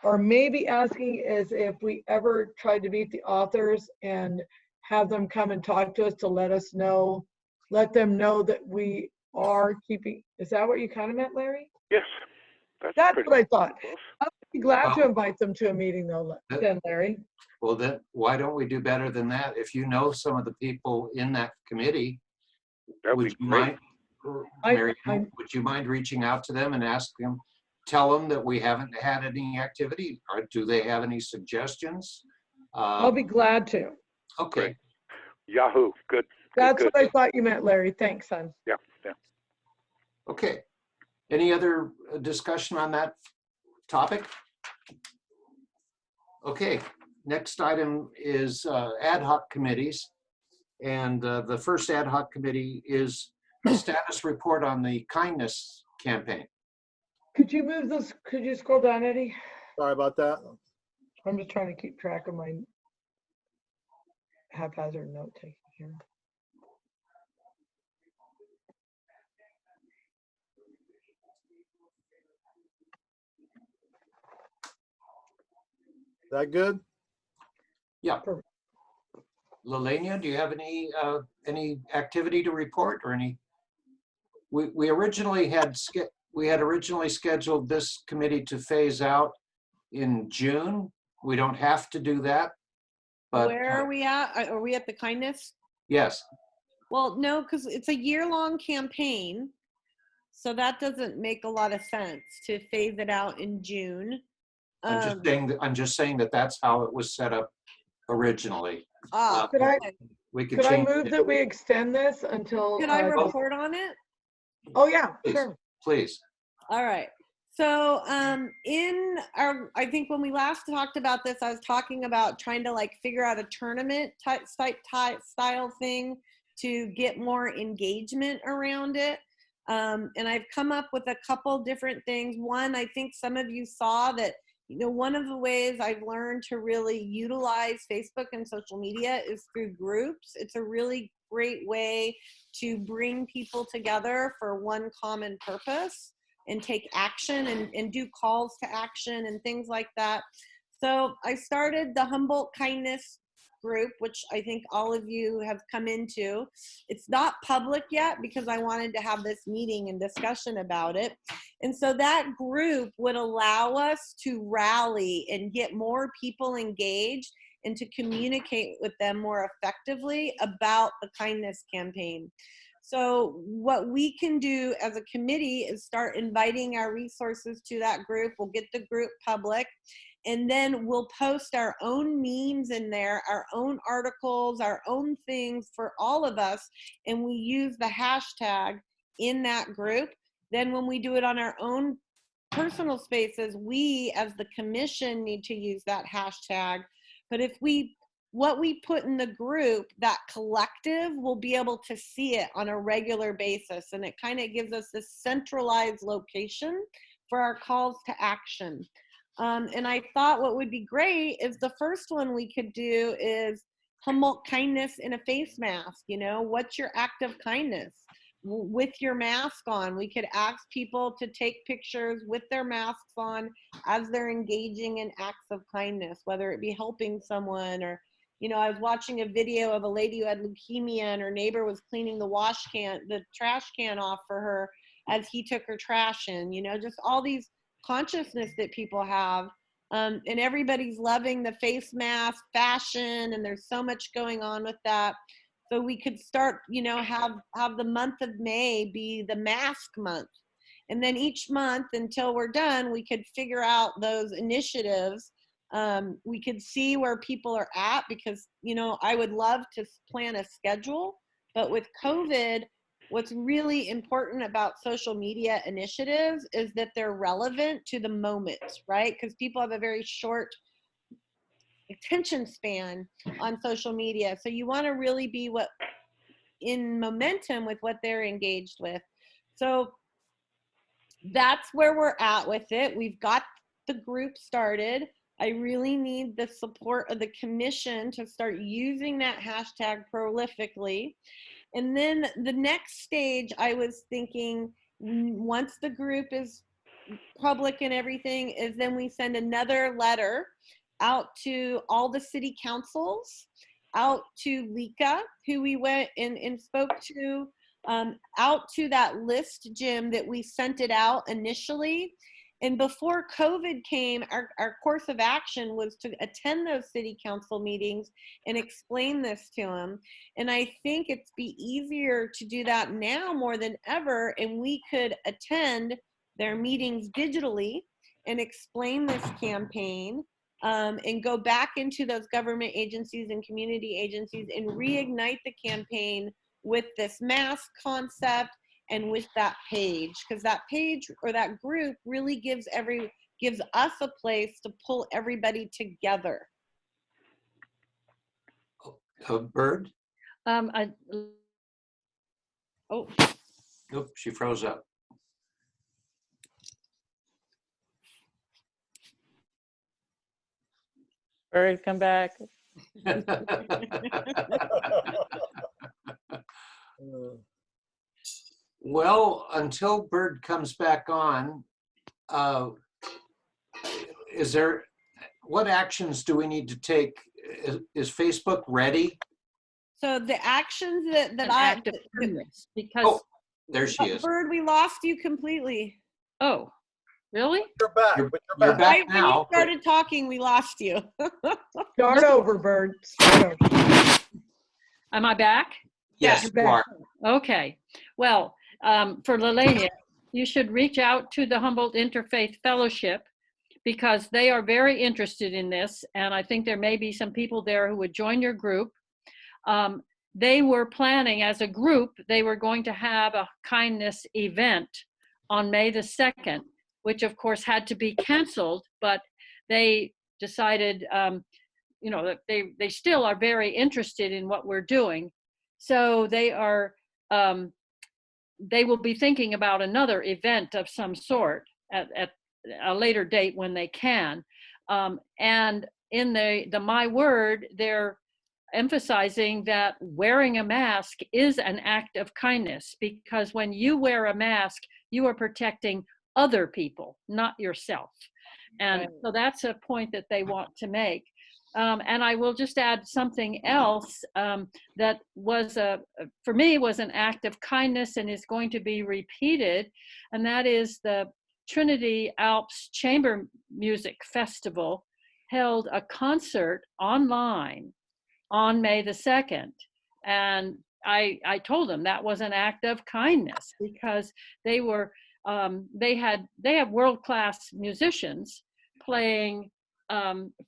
are maybe asking is if we ever tried to meet the authors and have them come and talk to us to let them know that we are keeping. Is that what you kind of meant, Larry? Yes, That's pretty what I thought. close. I'd be glad to Well- invite them to a meeting though, then, Larry. Well, then, why don't we do better than that? If you know some of the people in that committee, That'd would be you great. mind, I- Mary, I'm- would you mind reaching out to them and tell them that we haven't had any activity? Or do they have any suggestions? I'll be glad to. Okay, Great. Yahoo, good. That's good. what I thought you meant, Larry. Thanks, son. Yeah. okay. Any other discussion on that topic? Okay, next item is ad hoc committees. And the first ad hoc committee is the status report on the kindness campaign. Could you move this? Could you scroll down, Eddie? Sorry about that. I'm just trying to keep track of my haphazard note taking here. Is that good? Yeah. Perfect. Lelania, do you have any activity to report or any? We originally had scheduled this committee to phase out in June. We don't have to do that, but Where are we at? Are we at the kindness? yes, Well, no, because it's a year-long campaign. So that doesn't make a lot of sense to phase it out in June. I'm just saying that that's how it was set up originally. Could I We could could I change move it, that we extend this until? Could I report on it? Oh yeah, Please. sure. please. All right. So I think when we last talked about this, I was talking about trying to like figure out a tournament type style thing to get more engagement around it. And I've come up with a couple different things. One, I think some of you saw that, one of the ways I've learned to really utilize Facebook and social media is through groups. It's a really great way to bring people together for one common purpose and take action and do calls to action and things like that. So I started the Humboldt Kindness group, which I think all of you have come into. It's not public yet because I wanted to have this meeting and discussion about it. And so that group would allow us to rally and get more people engaged and to communicate with them more effectively about the kindness campaign. So what we can do as a committee is start inviting our resources to that group. We'll get the group public, and then we'll post our own memes in there, our own articles, our own things for all of us, and we use the hashtag in that group. Then when we do it on our own personal spaces, we as the commission need to use that hashtag. But what we put in the group, that collective will be able to see it on a regular basis. And it kind of gives us this centralized location for our calls to action. And I thought what would be great is the first one we could do is Humboldt kindness in a face mask. What's your act of kindness? With your mask on, we could ask people to take pictures with their masks on as they're engaging in acts of kindness, whether it be helping someone or, I was watching a video of a lady who had leukemia and her neighbor was cleaning the trash can off for her as he took her trash in, just all these consciousness that people have. And everybody's loving the face mask fashion, and there's so much going on with that. So we could start, have the month of May be the mask month. And then each month until we're done, we could figure out those initiatives We could see where people are at, because, you know, I would love to plan a schedule, but with COVID, what's really important about social media initiatives is that they're relevant to the moment, right? Because people have a very short attention span on social media. So you want to really be in momentum with what they're engaged with. So that's where we're at with it. We've got the group started. I really need the support of the commission to start using that hashtag prolifically. And then the next stage, I was thinking, once the group is public and everything, is then we send another letter out to all the city councils, out to Eureka, who we went and spoke to, out to that list, Jim, that we sent it out initially. And before COVID came, our course of action was to attend those city council meetings and explain this to them. And I think it's be easier to do that now more than ever. And we could attend their meetings digitally and explain this campaign, and go back into those government agencies and community agencies and reignite the campaign with this mask concept and with that page, because that page or that group really gives us a place to pull everybody together. Bird? Oh, Nope, she froze up. Bird, come back. Well, until Bird comes back on, what actions do we need to take? Is Facebook ready? So the actions that an act of kindness, because, There she is. Bird, we lost you completely. oh, really? You're back. You're but you're back. back. Right when you now. started talking, we lost you. Start over, Bird. Start over. Am I back? Yes, you're you back. are. Okay. Well, for Lelania, you should reach out to the Humboldt Interfaith Fellowship, because they are very interested in this. And I think there may be some people there who would join your group. They were planning as a group, they were going to have a kindness event on May the 2nd, which of course had to be canceled, but they decided, you know, that they still are very interested in what we're doing. So they will be thinking about another event of some sort at a later date when they can. And in the My Word, they're emphasizing that wearing a mask is an act of kindness, because when you wear a mask, you are protecting other people, not yourself. And Right. so that's a point that they want to make. And I will just add something else that was for me was an act of kindness and is going to be repeated, and that is the Trinity Alps Chamber Music Festival held a concert online on May the 2nd. And I told them that was an act of kindness, because they have world-class musicians playing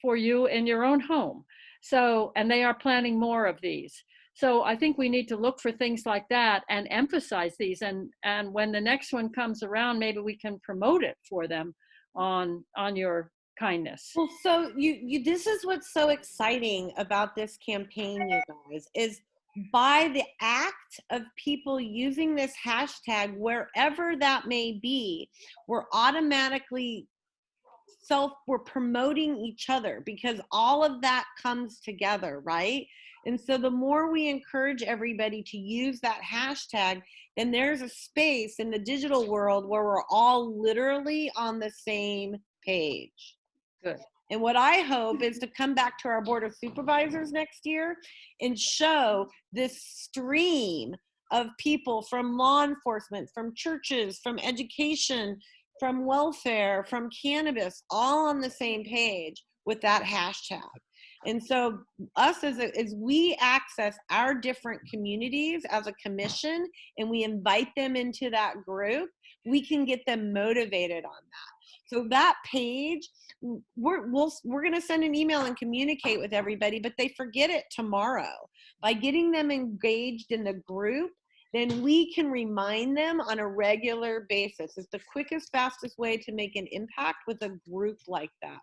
for you in your own home. So, and they are planning more of these. So I think we need to look for things like that and emphasize these. And when the next one comes around, maybe we can promote it for them on your kindness. Well, so you this is what's so exciting about this campaign, you guys, is by the act of people using this hashtag, wherever that may be, we're automatically we're promoting each other, because all of that comes together, right? And so the more we encourage everybody to use that hashtag, then there's a space in the digital world where we're all literally on the same page. Good. And what I hope is to come back to our Board of Supervisors next year and show this stream of people from law enforcement, from churches, from education, from welfare, from cannabis, all on the same page with that hashtag. And so us as we access our different communities as a commission and we invite them into that group, we can get them motivated on that. So that page, we're going to send an email and communicate with everybody, but they forget it tomorrow. By getting them engaged in the group, then we can remind them on a regular basis. It's the quickest, fastest way to make an impact with a group like that.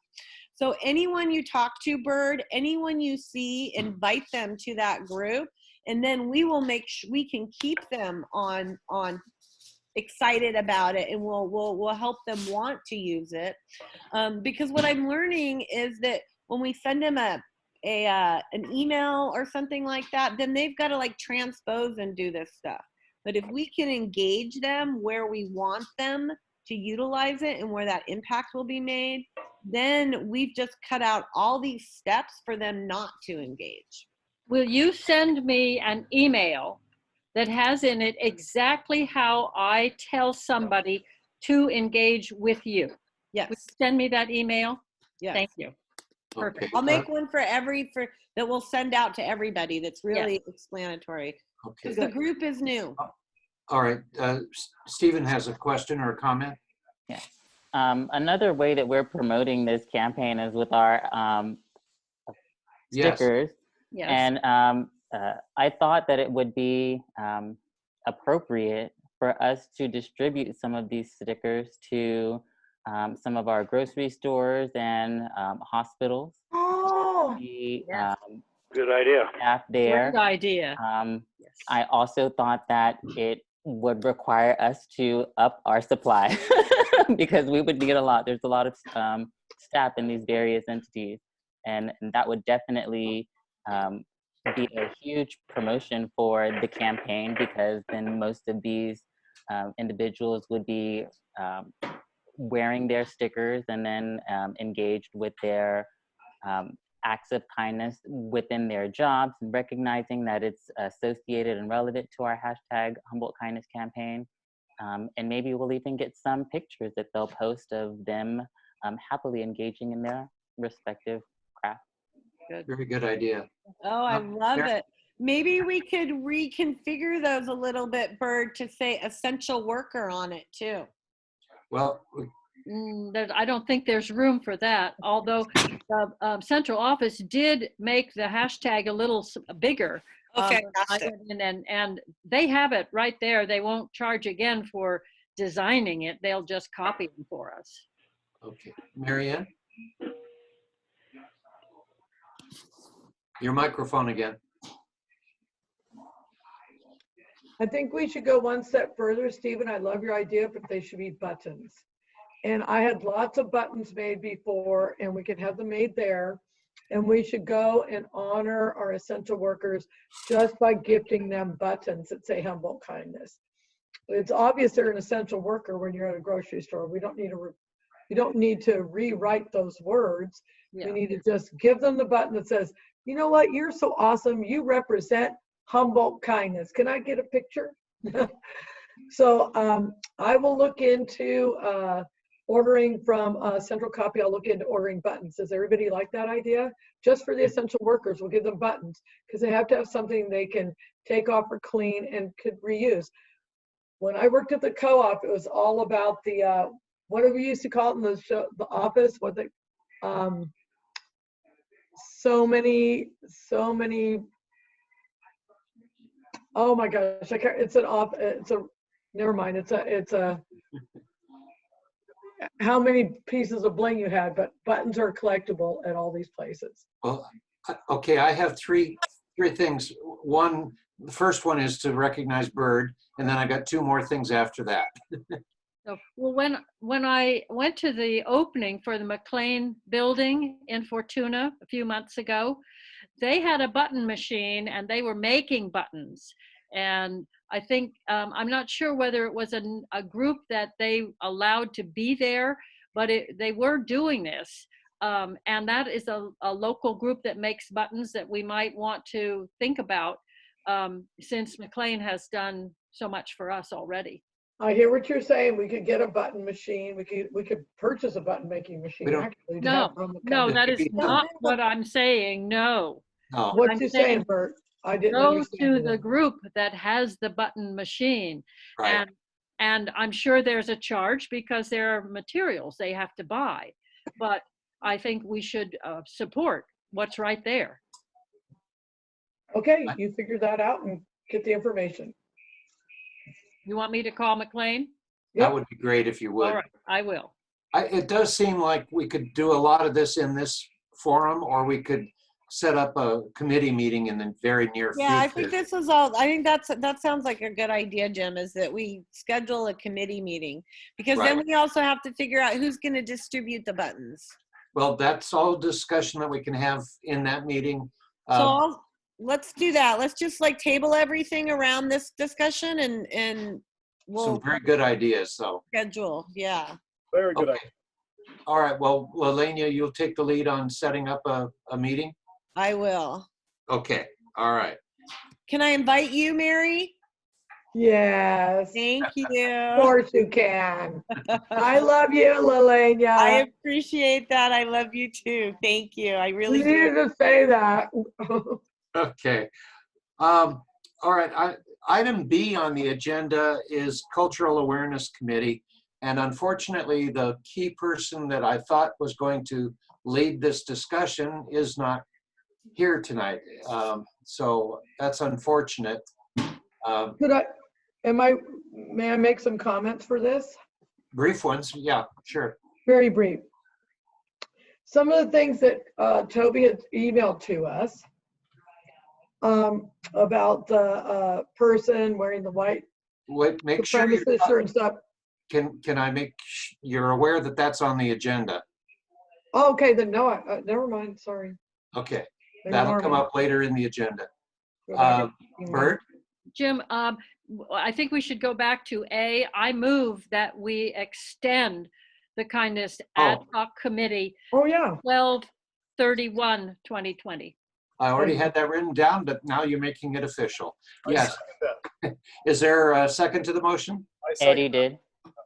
So anyone you talk to, Bird, anyone you see, invite them to that group, and then we will make sure we can keep them on excited about it, and we'll help them want to use it. Because what I'm learning is that when we send them an email or something like that, then they've got to like transpose and do this stuff. But if we can engage them where we want them to utilize it and where that impact will be made, then we've just cut out all these steps for them not to engage. Will you send me an email that has in it exactly how I tell somebody to engage with you? Yes. Will you send me that email? Yes. Thank you. Perfect. Okay. I'll make one for that we'll send out to everybody that's really explanatory. Okay. Because the group is new. All right. Stephen has a question or a comment. Yes. Another way that we're promoting this campaign is with our Yes. stickers. Yes. And I thought that it would be appropriate for us to distribute some of these stickers to some of our grocery stores and hospitals. Oh, Yes. Good idea. Staff there. Great idea. Yes. I also thought that it would require us to up our supply because we would need a lot. There's a lot of staff in these various entities, and that would definitely be a huge promotion for the campaign, because then most of these individuals would be wearing their stickers and then engaged with their acts of kindness within their jobs, and recognizing that it's associated and relevant to our hashtag Humboldt Kindness campaign. And maybe we'll even get some pictures that they'll post of them happily engaging in their respective craft. Good. Very good idea. Oh, I love Mary- it. Maybe we could reconfigure those a little bit, Bird, to say essential worker on it too. Well, I don't think there's room for that, although the central office did make the hashtag a little bigger. Okay, And they have it right there. They won't charge again for designing it. They'll just copy them for us. okay. Marianne? Your microphone again. I think we should go one step further, Stephen. I love your idea, but they should be buttons. And I had lots of buttons made before, and we could have them made there. And we should go and honor our essential workers just by gifting them buttons that say Humboldt Kindness. It's obvious they're an essential worker when you're at a grocery store. We don't need to rewrite those words. Yeah. We need to just give them the button that says, you know what, you're so awesome. You represent Humboldt Kindness. Can I get a picture? So I will look into ordering from Central Copy. I'll look into ordering buttons. Does everybody like that idea? Just for the essential workers, we'll give them buttons because they have to have something they can take off or clean and could reuse. When I worked at the co-op, it was all about the, what do we used to call it in the office? What they, so many, oh my gosh, I can't, never mind. It's a, how many pieces of bling you had, but buttons are collectible at all these places. Well, okay, I have three things. The first one is to recognize Bird, and then I got two more things after that. So, well, when I went to the opening for the McLean building in Fortuna a few months ago, they had a button machine and they were making buttons. And I think, I'm not sure whether it was a group that they allowed to be there, but they were doing this. And that is a local group that makes buttons that we might want to think about, since McLean has done so much for us already. I hear what you're saying. We could get a button machine. We could purchase a button making machine. We don't- Actually, to No, have from the no, company. that is not what I'm saying, no. No, What I'm you saying saying, Bert? I didn't Go understand. to you the there. group that has the button machine right. And I'm sure there's a charge because there are materials they have to buy. But I think we should support what's right there. Okay, you figure that out and get the information. You want me to call McLean? That Yep. would be great if you would. All right, I will. It does seem like we could do a lot of this in this forum, or we could set up a committee meeting in the very near future. Yeah, I think this is all, I think that sounds like a good idea, Jim, is that we schedule a committee meeting. Because then Right. we also have to figure out who's going to distribute the buttons. Well, that's all discussion that we can have in that meeting. So let's do that. Let's just like table everything around this discussion and we'll Some very good ideas, so. schedule. Yeah. Very good Okay. idea. All right, well, Lelania, you'll take the lead on setting up a meeting? I will. Okay, all right. Can I invite you, Mary? Yes, Thank of you. course you can. I love you, Lelania. I appreciate that. I love you too. Thank you. I really You do. needed to say that. Okay. All right, item B on the agenda is Cultural Awareness Committee. And unfortunately, the key person that I thought was going to lead this discussion is not here tonight. So that's unfortunate. May I make some comments for this? Brief ones, yeah, sure. Very brief. Some of the things that Toby had emailed to us about the person wearing the white Wait, make sure supremacist shirt and stuff. can I make you're aware that that's on the agenda? Oh, okay, then no, never mind. Sorry. Okay, Ignore that'll come me. up later in the agenda. Go back and- Bert, Jim, I think we should go back to A. I move that we extend the kindness ad hoc committee Oh, yeah. 12/31/2020. I already had that written down, but now you're making it official. I Yes. second that. Is there a second to the motion? I second Eddie did.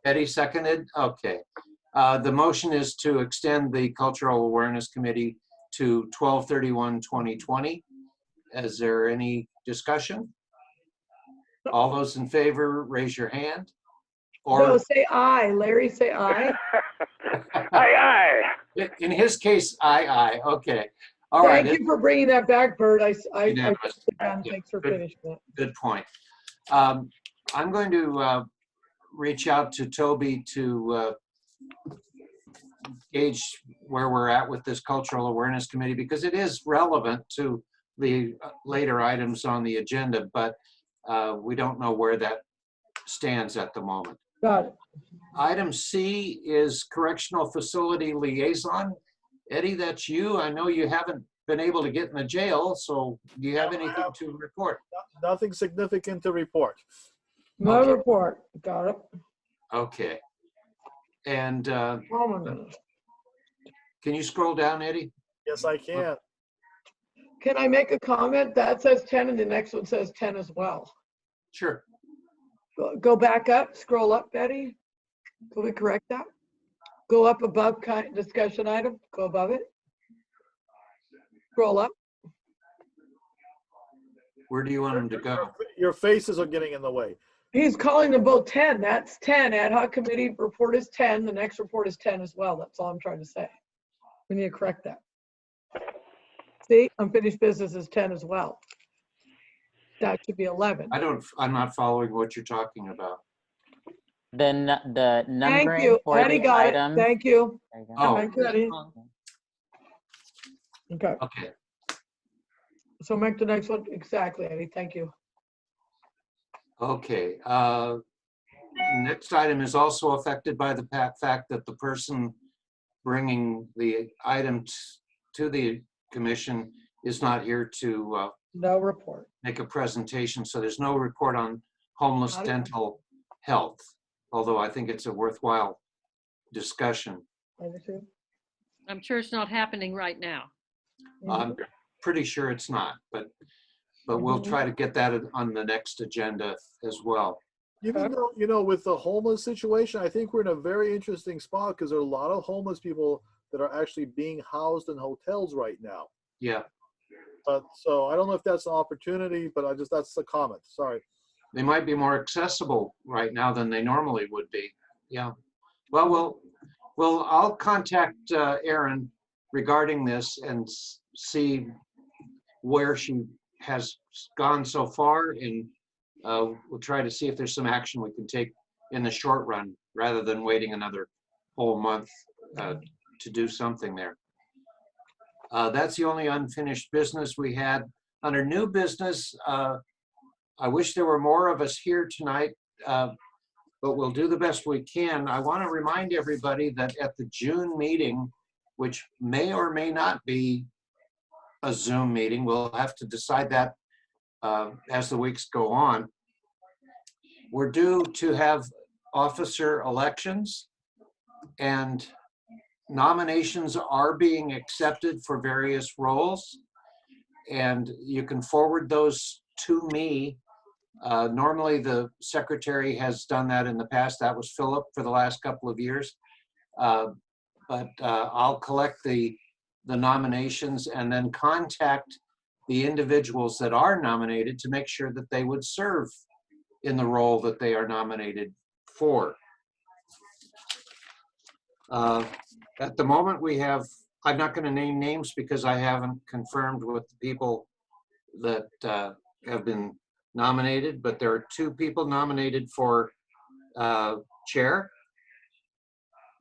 Eddie seconded? Okay. The motion is to extend the Cultural Awareness Committee to 12/31/2020. Is there any discussion? All those in favor, raise your hand. No, Or say aye. Larry, say aye. Aye, in his case, aye. Okay. All right. Thank you for bringing that back, Bert. Unanimous. Thanks for Good. finishing that. Good point. I'm going to reach out to Toby to gauge where we're at with this Cultural Awareness Committee, because it is relevant to the later items on the agenda, but we don't know where that stands at the moment. Got it. Item C is Correctional Facility Liaison. Eddie, that's you. I know you haven't been able to get in the jail, so do you have anything to report? Nothing significant to report. No Okay. report. Got it. Okay. And Hold on a minute. can you scroll down, Eddie? Yes, I can. Can I make a comment? That says 10 and the next one says 10 as well. Sure. Go back up, scroll up, Betty. Can we correct that? Go up above discussion item, go above it. Scroll up. Where do you want him to go? Your faces are getting in the way. He's calling them both 10. That's 10. Ad hoc committee report is 10. The next report is 10 as well. That's all I'm trying to say. We need to correct that. See, unfinished business is 10 as well. That should be 11. I'm not following what you're talking about. The Thank numbering you. for Eddie the got it. items. Thank you. There you go. Oh, Thank you, Eddie. Okay, okay. so make the next one. Exactly, Eddie. Thank you. Okay. Next item is also affected by the fact that the person bringing the item to the commission is not here to No report. make a presentation. So there's no report on homeless Got it. dental health, although I think it's a worthwhile discussion. Over to you. I'm sure it's not happening right now. I'm pretty sure it's not, but we'll try to get that on the next agenda as well. Even though, you know, with the homeless situation, I think we're in a very interesting spot because there are a lot of homeless people that are actually being housed in hotels right now. Yeah. So I don't know if that's an opportunity, but that's the comment. Sorry. they might be more accessible right now than they normally would be. Yeah. Well, I'll contact Erin regarding this and see where she has gone so far, and we'll try to see if there's some action we can take in the short run rather than waiting another whole month to do something there. That's the only unfinished business we had. Under new business, I wish there were more of us here tonight, but we'll do the best we can. I want to remind everybody that at the June meeting, which may or may not be a Zoom meeting, we'll have to decide that as the weeks go on. We're due to have officer elections, and nominations are being accepted for various roles, and you can forward those to me. Normally the secretary has done that in the past. That was Philip for the last couple of years. But I'll collect the nominations and then contact the individuals that are nominated to make sure that they would serve in the role that they are nominated for. At the moment we have, I'm not going to name names because I haven't confirmed with the people that have been nominated, but there are 2 people nominated for chair,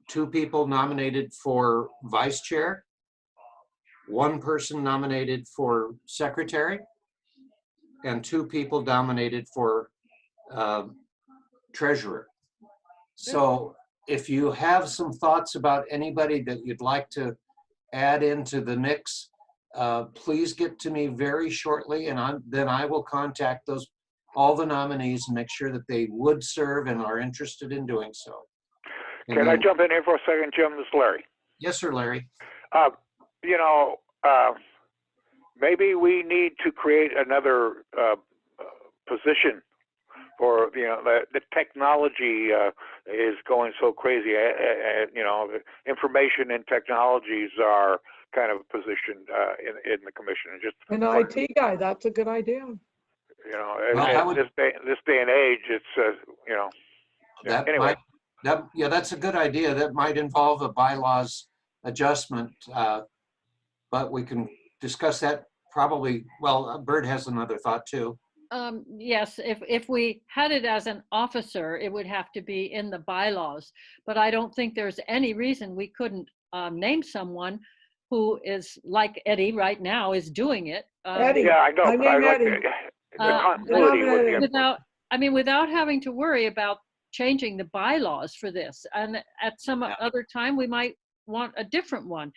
2 people nominated for vice chair, 1 person nominated for secretary, and 2 people nominated for treasurer. So if you have some thoughts about anybody that you'd like to add into the mix, please get to me very shortly, and then I will contact all the nominees and make sure that they would serve and are interested in doing so. Can I jump in here for a second, Jim? This is Larry. Yes, sir, Larry. You know, maybe we need to create another position for, you know, the technology is going so crazy. You know, information and technologies are kind of positioned in the commission. And just An IT guy, that's a good idea. You know, Well, this day and age, it's you know. That anyway. yeah, that's a good idea. That might involve a bylaws adjustment, but we can discuss that probably. Well, Bert has another thought too. Yes, if we had it as an officer, it would have to be in the bylaws. But I don't think there's any reason we couldn't name someone who is like Eddie right now is doing it. Eddie. Yeah, I know. I But I name like Eddie. the continuity would be important. without having to worry about changing the bylaws for this. And at some other time, we might want a different one,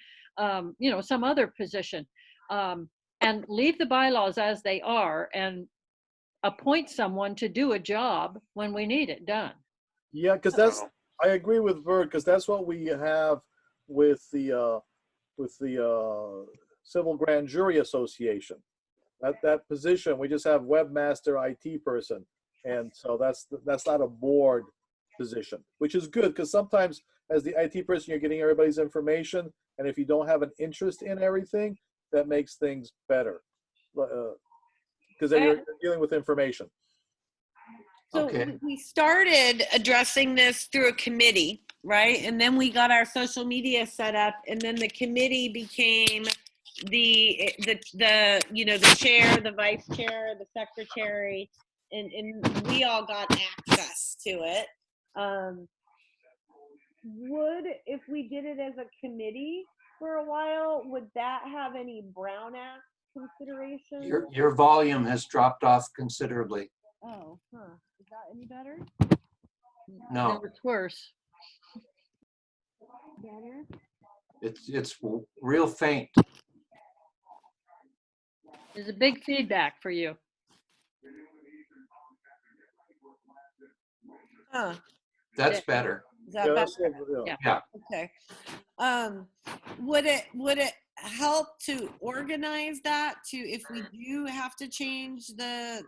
you know, some other position, and leave the bylaws as they are and appoint someone to do a job when we need it done. Yeah, because I agree with Bert, because that's what we have with the Civil Grand Jury Association. That position, we just have webmaster IT person, and so that's not a board position, which is good, because sometimes as the IT person you're getting everybody's information, and if you don't have an interest in everything, that makes things better, because then you're dealing with information. So Okay. we started addressing this through a committee, right? And then we got our social media set up, and then the committee became the you know, the chair, the vice chair, the secretary, and we all got access to it. Would, if we did it as a committee for a while, would that have any Brown Act considerations? Your volume has dropped off considerably. Oh, huh. Is that any better? No, It's worse. Better? it's real faint. There's a big feedback for you. Huh. That's better. Is that Yeah, better? that's, Yeah. Okay. Would it help to organize that to, if we do have to change the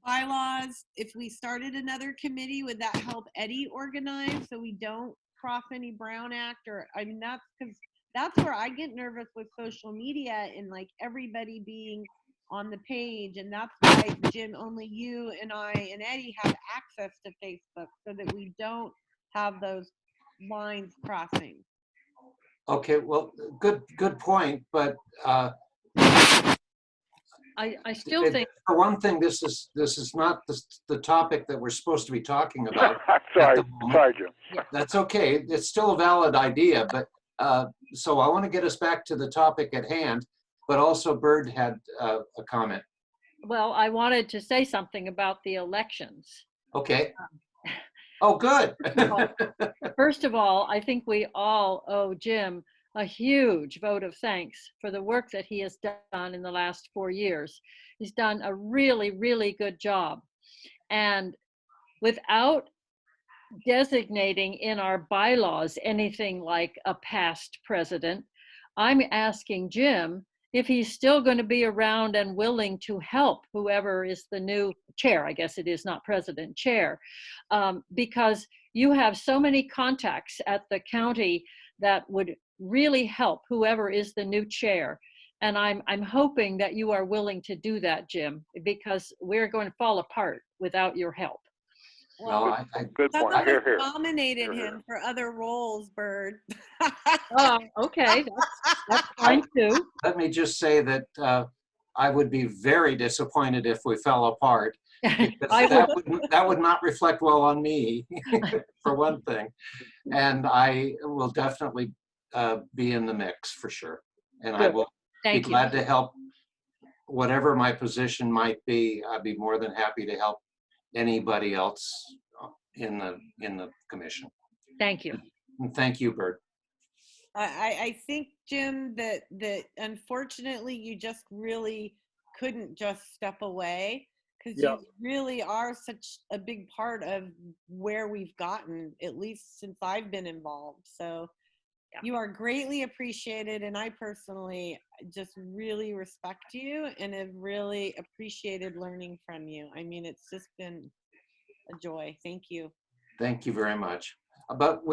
bylaws, if we started another committee, would that help Eddie organize so we don't cross any Brown Act? Or, I mean, that's because that's where I get nervous with social media and like everybody being on the page. And that's why, Jim, only you and I and Eddie have access to Facebook, so that we don't have those lines crossing. Okay, well, good point, but I still think, for one thing, this is not the topic that we're supposed to be talking about. Sorry, at the moment. sorry, Jim. That's okay. It's still a valid idea, but so I want to get us back to the topic at hand, but also Bird had a comment. well, I wanted to say something about the elections. Okay. Oh, good. First of all, I think we all owe Jim a huge vote of thanks for the work that he has done in the last 4 years. He's done a really, really good job. And without designating in our bylaws anything like a past president, I'm asking Jim if he's still going to be around and willing to help whoever is the new chair. I guess it is not president, chair, because you have so many contacts at the county that would really help whoever is the new chair. And I'm hoping that you are willing to do that, Jim, because we're going to fall apart without your help. Well, Good Some point. of Here, us here. nominated Here, him for other roles, Bird. Okay, that's fine too. let me just say that I would be very disappointed if we fell apart. Because I that would not reflect well on me, for one thing. And I will definitely be in the mix for sure. And I Good. will be Thank you. glad to help whatever my position might be. I'd be more than happy to help anybody else in the commission. Thank you. And thank you, Bert. I think, Jim, that unfortunately you just really couldn't just step away, because Yeah. you really are such a big part of where we've gotten, at least since I've been involved. So Yeah. you are greatly appreciated, and I personally just really respect you and have really appreciated learning from you. I mean, it's just been a joy. Thank you. Thank you very much. But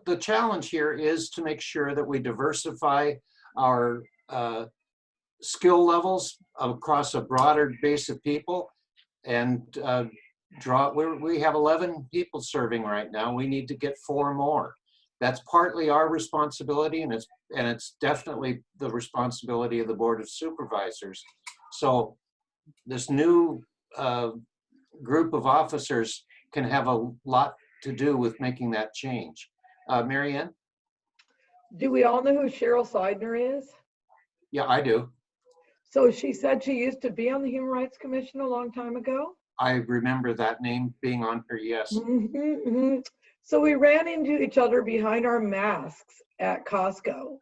the challenge here is to make sure that we diversify our skill levels across a broader base of people, and we have 11 people serving right now. We need to get 4 more. That's partly our responsibility, and it's definitely the responsibility of the Board of Supervisors. So this new group of officers can have a lot to do with making that change. Mary Ann? Do we all know who Cheryl Seidner is? Yeah, I do. So she said she used to be on the Human Rights Commission a long time ago. I remember that name being on her, yes. So we ran into each other behind our masks at Costco,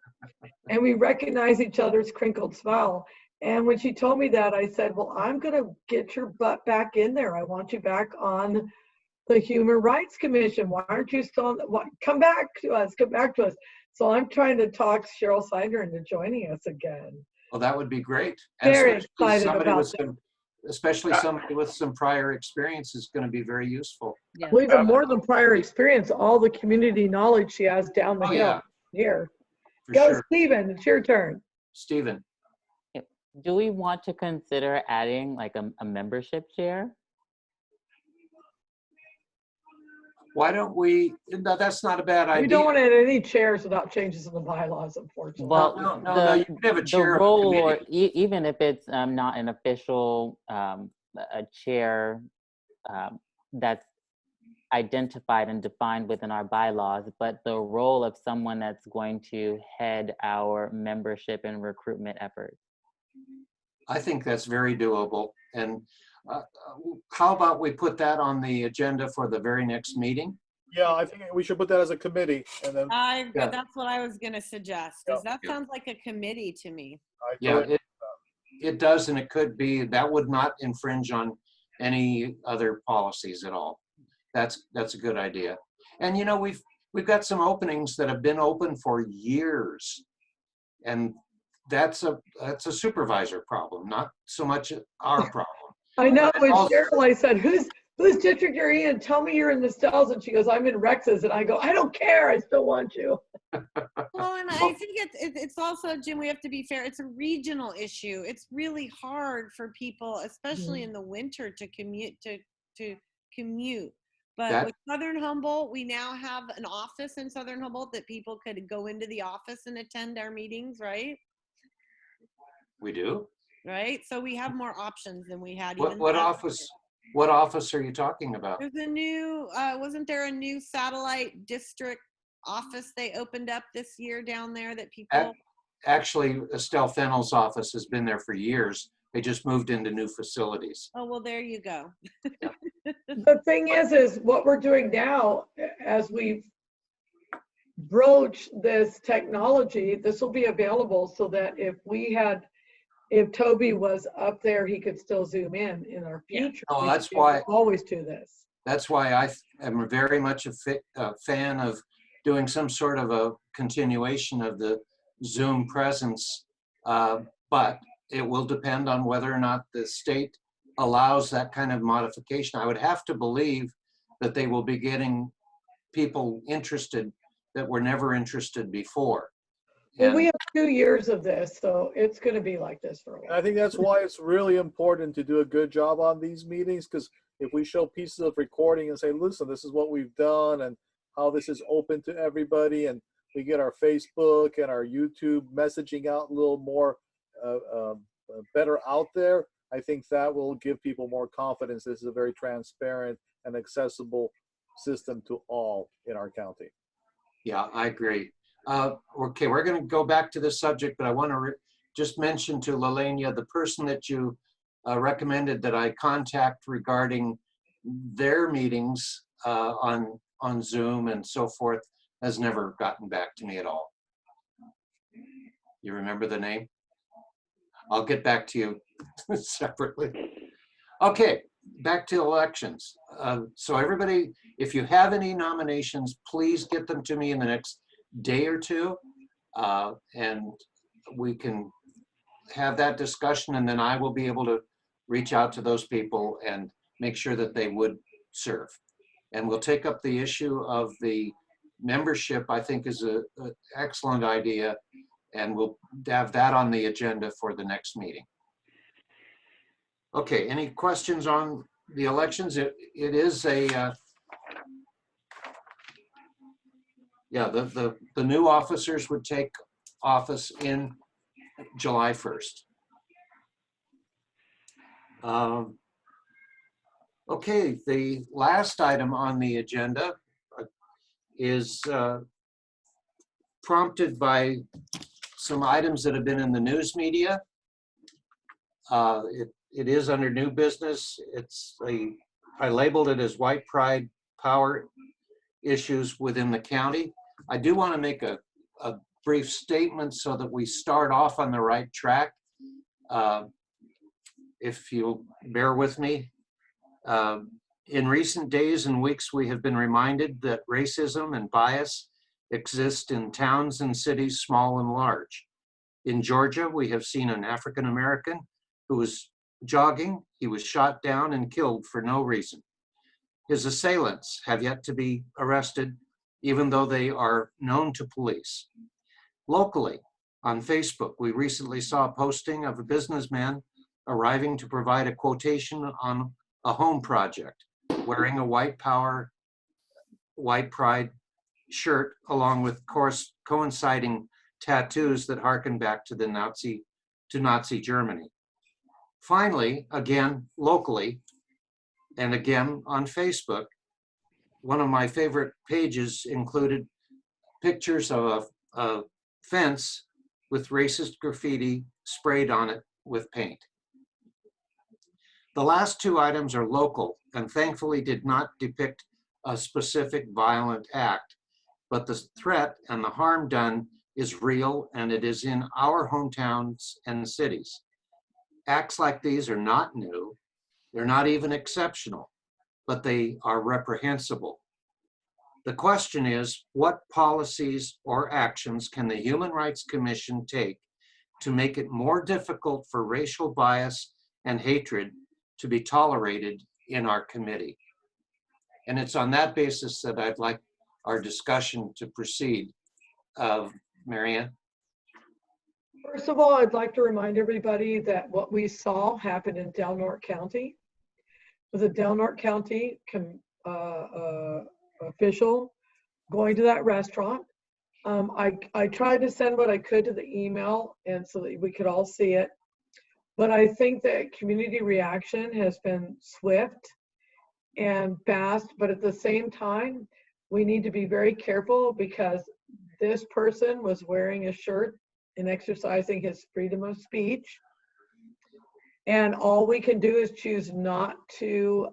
and we recognized each other's crinkled smile. And when she told me that, I said, well, I'm going to get your butt back in there. I want you back on the Human Rights Commission. Why aren't you still on come back to us, come back to us. So I'm trying to talk Cheryl Seidner into joining us again. Well, that would be great. And Very especially excited somebody about with that. especially somebody with some prior experience is going to be very useful. Yeah. Well, even more than prior experience, all the community knowledge she has down the Oh, hill yeah. here. For Go, sure. Stephen, it's your turn. Stephen? Do we want to consider adding like a membership chair? Why don't we, no, that's not a bad idea. We don't want to add any chairs without changes in the bylaws, unfortunately. Well, no, you can have a chair of the role, or committee. even if it's not an official a chair that's identified and defined within our bylaws, but the role of someone that's going to head our membership and recruitment efforts. I think that's very doable. And how about we put that on the agenda for the very next meeting? Yeah, I think we should put that as a committee, and then Yeah. That's what I was going to suggest. Is that sounds like a committee to me. Yeah, it does, and it could be. That would not infringe on any other policies at all. That's a good idea. And you know, we've got some openings that have been open for years, and that's a supervisor problem, not so much our problem. I know But with also- Cheryl, I said, who's whose district you're in? Tell me you're in the Stells. And she goes, I'm in Rex's. And I go, I don't care. I still want you. Well, and I think it's also, Jim, we have to be fair. It's a regional issue. It's really hard for people, especially in the winter, to commute. But with Southern Humboldt, we now have an office in Southern Humboldt that people could go into the office and attend our meetings, right? We do? Right? So we have more options than we had. What office? What office are you talking about? There's a new, wasn't there a new satellite district office they opened up this year down there that people? Actually, Estelle Fennell's office has been there for years. They just moved into new facilities. Oh, well, there you go. The thing is what we're doing now, as we broach this technology, this will be available so that if Toby was up there, he could still zoom in our future. Oh, that's why always do this. That's why I am very much a fan of doing some sort of a continuation of the Zoom presence, but it will depend on whether or not the state allows that kind of modification. I would have to believe that they will be getting people interested that were never interested before. Well, we have 2 years of this, so it's going to be like this for a while. I think that's why it's really important to do a good job on these meetings, because if we show pieces of recording and say, listen, this is what we've done and how this is open to everybody, and we get our Facebook and our YouTube messaging out a little more better out there, I think that will give people more confidence. This is a very transparent and accessible system to all in our county. Yeah, I agree. Okay, we're going to go back to this subject, but I want to just mention to Lalania, the person that you recommended that I contact regarding their meetings on Zoom and so forth has never gotten back to me at all. You remember the name? I'll get back to you separately. Okay, back to elections. So everybody, if you have any nominations, please get them to me in the next day or two, and we can have that discussion, and then I will be able to reach out to those people and make sure that they would serve. And we'll take up the issue of the membership. I think is an excellent idea, and we'll have that on the agenda for the next meeting. Okay, any questions on the elections? It is a yeah, the new officers would take office in July 1st. Okay, the last item on the agenda is prompted by some items that have been in the news media. It is under new business. I labeled it as white pride power issues within the county. I do want to make a brief statement so that we start off on the right track. If you'll bear with me. In recent days and weeks, we have been reminded that racism and bias exist in towns and cities, small and large. In Georgia, we have seen an African-American who was jogging. He was shot down and killed for no reason. His assailants have yet to be arrested, even though they are known to police. Locally, on Facebook, we recently saw a posting of a businessman arriving to provide a quotation on a home project, wearing a white power, white pride shirt, along with coinciding tattoos that harken back to Nazi Germany. Finally, again, locally, and again on Facebook, one of my favorite pages included pictures of a fence with racist graffiti sprayed on it with paint. The last two items are local and thankfully did not depict a specific violent act, but the threat and the harm done is real, and it is in our hometowns and cities. Acts like these are not new. They're not even exceptional, but they are reprehensible. The question is, what policies or actions can the Human Rights Commission take to make it more difficult for racial bias and hatred to be tolerated in our committee? And it's on that basis that I'd like our discussion to proceed. Marianne? First of all, I'd like to remind everybody that what we saw happened in Del Norte County. It was a Del Norte County official going to that restaurant. I tried to send what I could to the email and so that we could all see it. But I think that community reaction has been swift and fast, but at the same time, we need to be very careful because this person was wearing a shirt and exercising his freedom of speech. And all we can do is choose not to,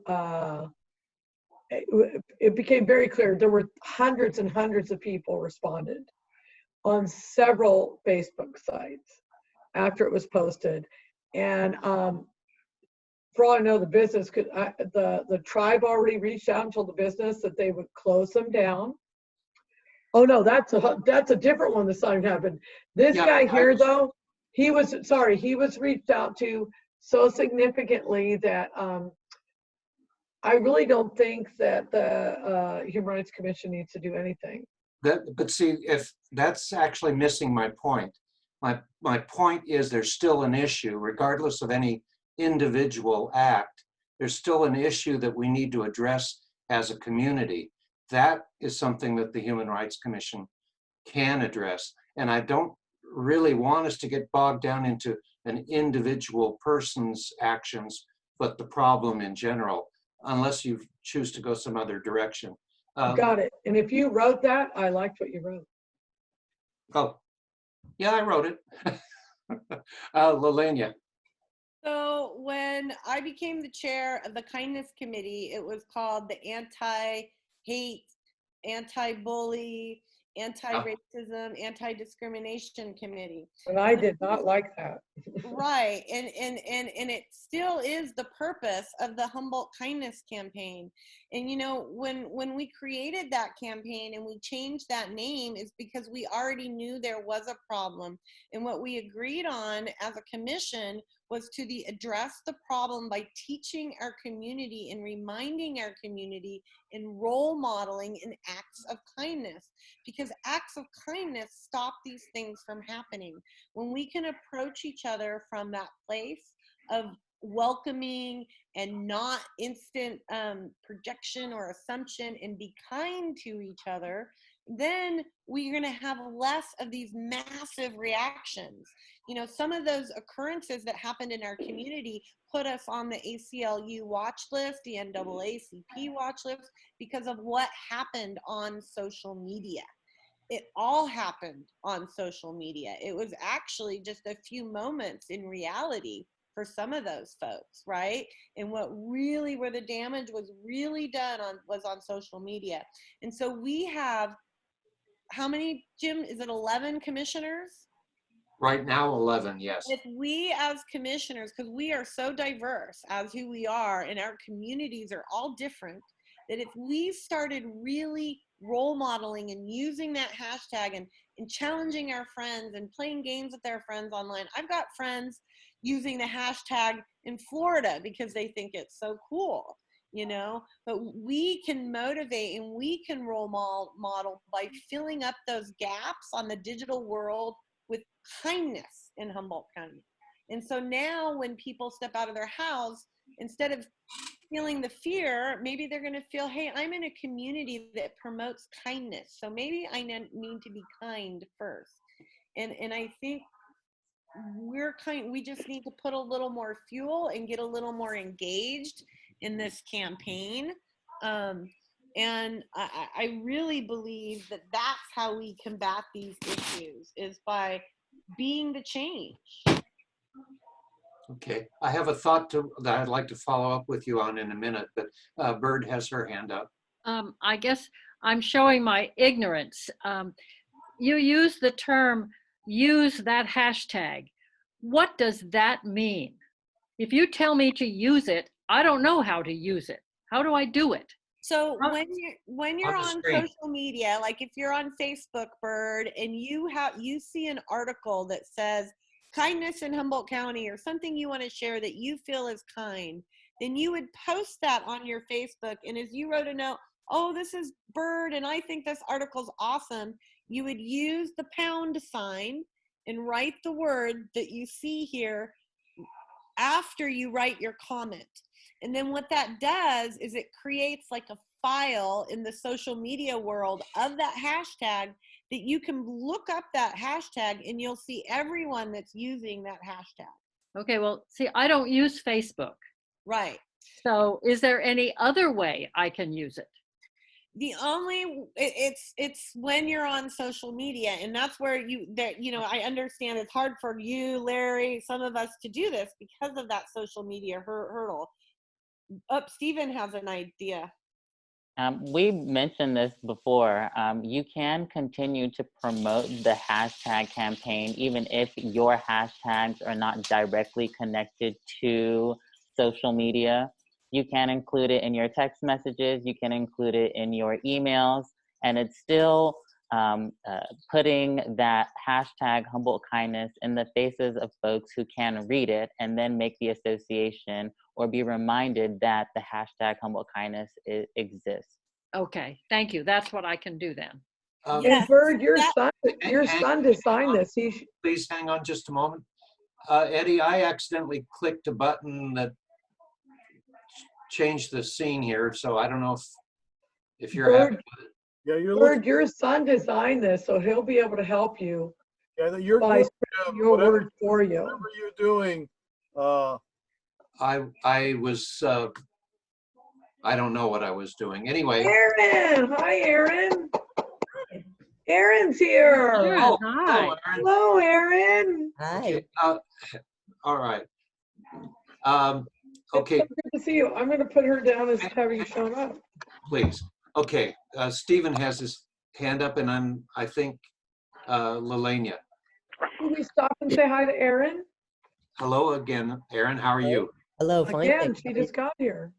it became very clear. There were hundreds and hundreds of people responded on several Facebook sites after it was posted. And for all I know, the business could, the tribe already reached out and told the business that they would close them down. Oh no, that's a different one that's not even happened. This guy here though, he was reached out to so significantly that I really don't think that the Human Rights Commission needs to do anything. But see, if that's actually missing my point. My point is there's still an issue, regardless of any individual act, there's still an issue that we need to address as a community. That is something that the Human Rights Commission can address. And I don't really want us to get bogged down into an individual person's actions, but the problem in general, unless you choose to go some other direction. Got it. And if you wrote that, I liked what you wrote. Oh, yeah, I wrote it. Lelania. So when I became the chair of the Kindness Committee, it was called the Anti-Hate, Anti-Bully, Anti-Racism, Anti-Discrimination Committee. And I did not like that. Right, and it still is the purpose of the Humboldt Kindness Campaign. And you know, when we created that campaign and we changed that name is because we already knew there was a problem. And what we agreed on as a commission was to address the problem by teaching our community and reminding our community and role modeling in acts of kindness, because acts of kindness stop these things from happening. When we can approach each other from that place of welcoming and not instant projection or assumption and be kind to each other, then we're going to have less of these massive reactions. You know, some of those occurrences that happened in our community put us on the ACLU watch list, the NAACP watch list, because of what happened on social media. It all happened on social media. It was actually just a few moments in reality for some of those folks, right? And what really, where the damage was really done was on social media. And so we have, how many, Jim, is it 11 commissioners? Right now, 11, yes. If we as commissioners, because we are so diverse as who we are and our communities are all different, that if we started really role modeling and using that hashtag and challenging our friends and playing games with their friends online. I've got friends using the hashtag in Florida because they think it's so cool, you know, but we can motivate and we can role model by filling up those gaps on the digital world with kindness in Humboldt County. And so now when people step out of their house, instead of feeling the fear, maybe they're going to feel, hey, I'm in a community that promotes kindness. So maybe I need to be kind first. And I think we just need to put a little more fuel and get a little more engaged in this campaign. And I really believe that that's how we combat these issues, is by being the change. Okay, I have a thought that I'd like to follow up with you on in a minute, but Bird has her hand up. I guess I'm showing my ignorance. You use the term, use that hashtag. What does that mean? If you tell me to use it, I don't know how to use it. How do I do it? So when you're on screen. social media, like if you're on Facebook, Bird, and you see an article that says kindness in Humboldt County or something you want to share that you feel is kind, then you would post that on your Facebook. And as you wrote a note, oh, this is Bird, and I think this article's awesome, you would use the pound sign and write the word that you see here after you write your comment. And then what that does is it creates like a file in the social media world of that hashtag that you can look up that hashtag and you'll see everyone that's using that hashtag. Okay, well, see, I don't use Facebook. Right. So is there any other way I can use it? The only, it's when you're on social media, and that's where I understand it's hard for you, Larry, some of us to do this because of that social media hurdle. Stephen has an idea. We mentioned this before. You can continue to promote the hashtag campaign even if your hashtags are not directly connected to social media. You can include it in your text messages, you can include it in your emails, and it's still putting that hashtag Humboldt Kindness in the faces of folks who can read it and then make the association or be reminded that the hashtag Humboldt Kindness exists. Okay, thank you. That's what I can do then. And Bird, your son designed this. Please hang on just a moment. Eddie, I accidentally clicked a button that changed the scene here, so I don't know if you're happy with it. Yeah, Bird, your son designed this, so he'll be able to help you you're by good, spreading your word for you. whatever you're doing. I was, I don't know what I was doing. Anyway. Aaron, hi, Aaron. Aaron's here. Aaron, Oh, hi. hello, Hello, Aaron. Aaron. Hi. Okay, all right. It's Okay, so good to see you. I'm going to put her down as having shown up. please. Okay, Stephen has his hand up, and I think, Lelania. Can we stop and say hi to Aaron? Hello again, Aaron. How are you? Hello, fine. Again, thank she you. just got here.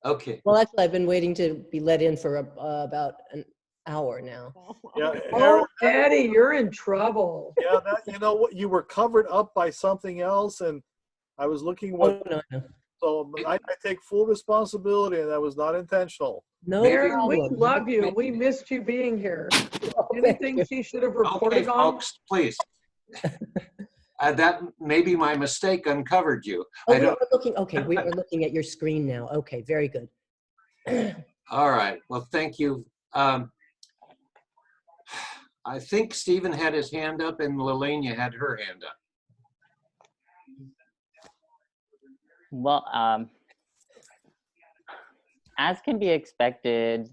Okay. Well, actually, I've been waiting to be let in for about an hour now. Yeah, Oh, Eddie, you're in trouble. yeah, you know what? You were covered up by something else, and I was looking what. Oh, no. So I take full responsibility, and that was not intentional. No Aaron, we problem. love you. We missed you being here. Oh, thank Anything you. she should have Okay, reported on? folks, please. That maybe my mistake uncovered you. Oh, I don't. we are looking at your screen now. Okay, very good. All right. Well, thank you. I think Stephen had his hand up and Lelania had her hand up. Well, as can be expected,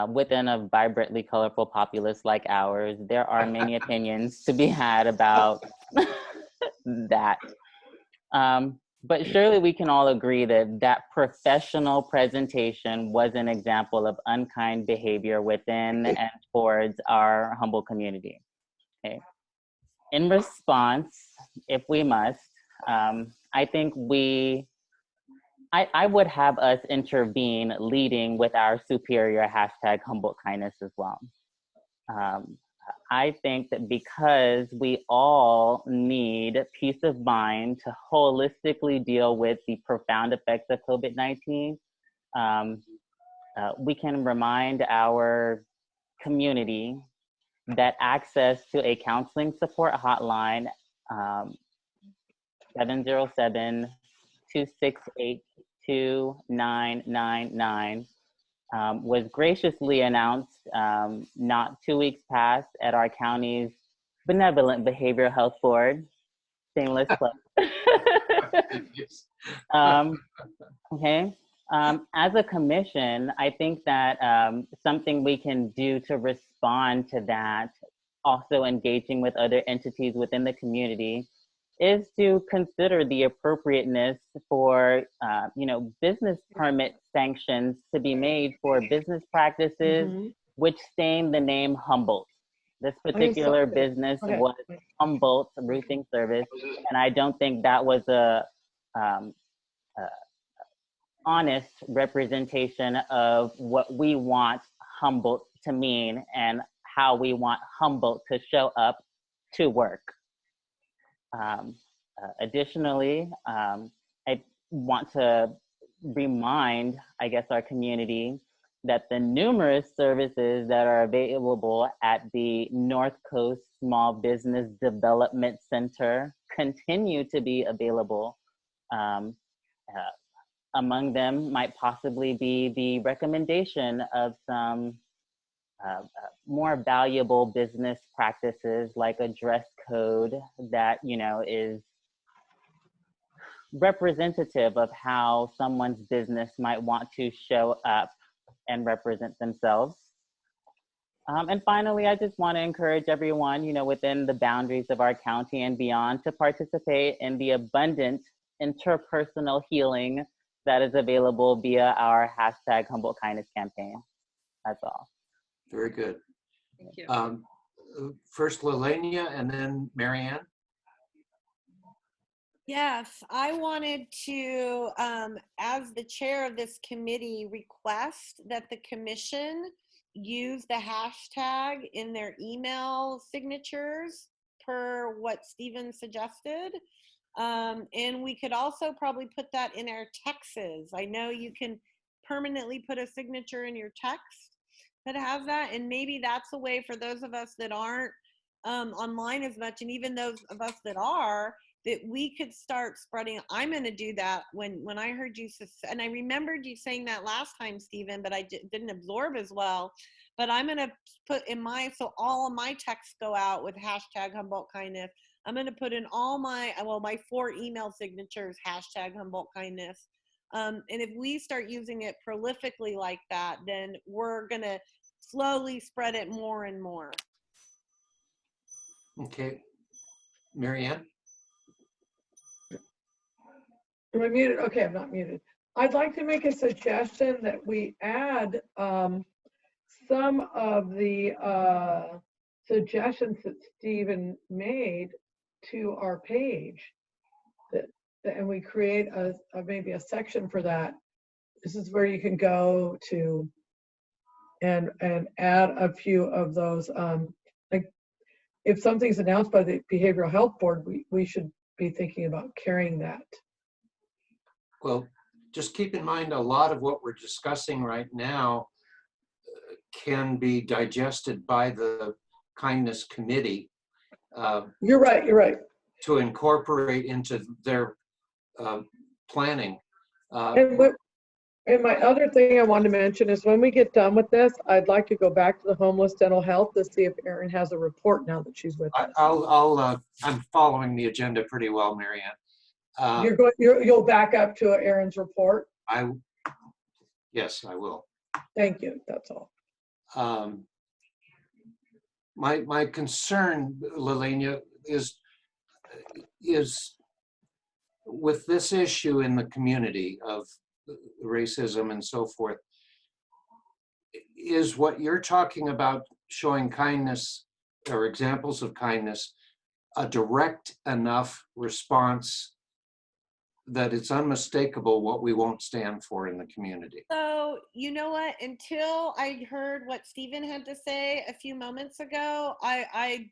within a vibrantly colorful populace like ours, there are many opinions to be had about that. But surely we can all agree that that professional presentation was an example of unkind behavior within and towards our Humboldt community. Okay. In response, if we must, I think I would have us intervene leading with our superior hashtag Humboldt Kindness as well. I think that because we all need peace of mind to holistically deal with the profound effects of COVID-19, we can remind our community that access to a counseling support hotline, 707-268-2999, was graciously announced not 2 weeks past at our county's benevolent behavioral health board. Shameless plug. Okay. As a commission, I think that something we can do to respond to that, also engaging with other entities within the community, is to consider the appropriateness for business permit sanctions to be made for business practices which stain the name Humboldt. This particular business was Humboldt Roofing Service, and I don't think that was a honest representation of what we want Humboldt to mean and how we want Humboldt to show up to work. Additionally, want to remind, I guess, our community that the numerous services that are available at the North Coast Small Business Development Center continue to be available. Among them might possibly be the recommendation of some more valuable business practices, like a dress code that, you know, is representative of how someone's business might want to show up and represent themselves. And finally, I just want to encourage everyone, you know, within the boundaries of our county and beyond, to participate in the abundant interpersonal healing that is available via our hashtag Humboldt Kindness campaign. That's all. Very good. Thank you. First Lelania and then Marianne. Yes, I wanted to, as the chair of this committee, request that the commission use the hashtag in their email signatures per what Stephen suggested. And we could also probably put that in our texts. I know you can permanently put a signature in your text that has that, and maybe that's a way for those of us that aren't online as much, and even those of us that are, that we could start spreading. I'm going to do that when I heard you, and I remembered you saying that last time, Stephen, but I didn't absorb as well. But I'm going to put in so all of my texts go out with hashtag Humboldt Kindness. I'm going to put in all my 4 email signatures, hashtag Humboldt Kindness. And if we start using it prolifically like that, then we're going to slowly spread it more and more. Okay. Marianne? Am I muted? Okay, I'm not muted. I'd like to make a suggestion that we add some of the suggestions that Stephen made to our page, and we create maybe a section for that. This is where you can go to and add a few of those. Like if something's announced by the Behavioral Health Board, we should be thinking about carrying that. Well, just keep in mind a lot of what we're discussing right now can be digested by the Kindness Committee. You're right, you're right. To incorporate into their planning. And my other thing I wanted to mention is when we get done with this, I'd like to go back to the homeless dental health to see if Erin has a report now that she's with us. I'm following the agenda pretty well, Marianne. You'll back up to Erin's report? Yes, I will. Thank you, that's all. My concern, Lelania, is with this issue in the community of racism and so forth, is what you're talking about, showing kindness or examples of kindness, a direct enough response that it's unmistakable what we won't stand for in the community? So, you know what, until I heard what Stephen had to say a few moments ago, I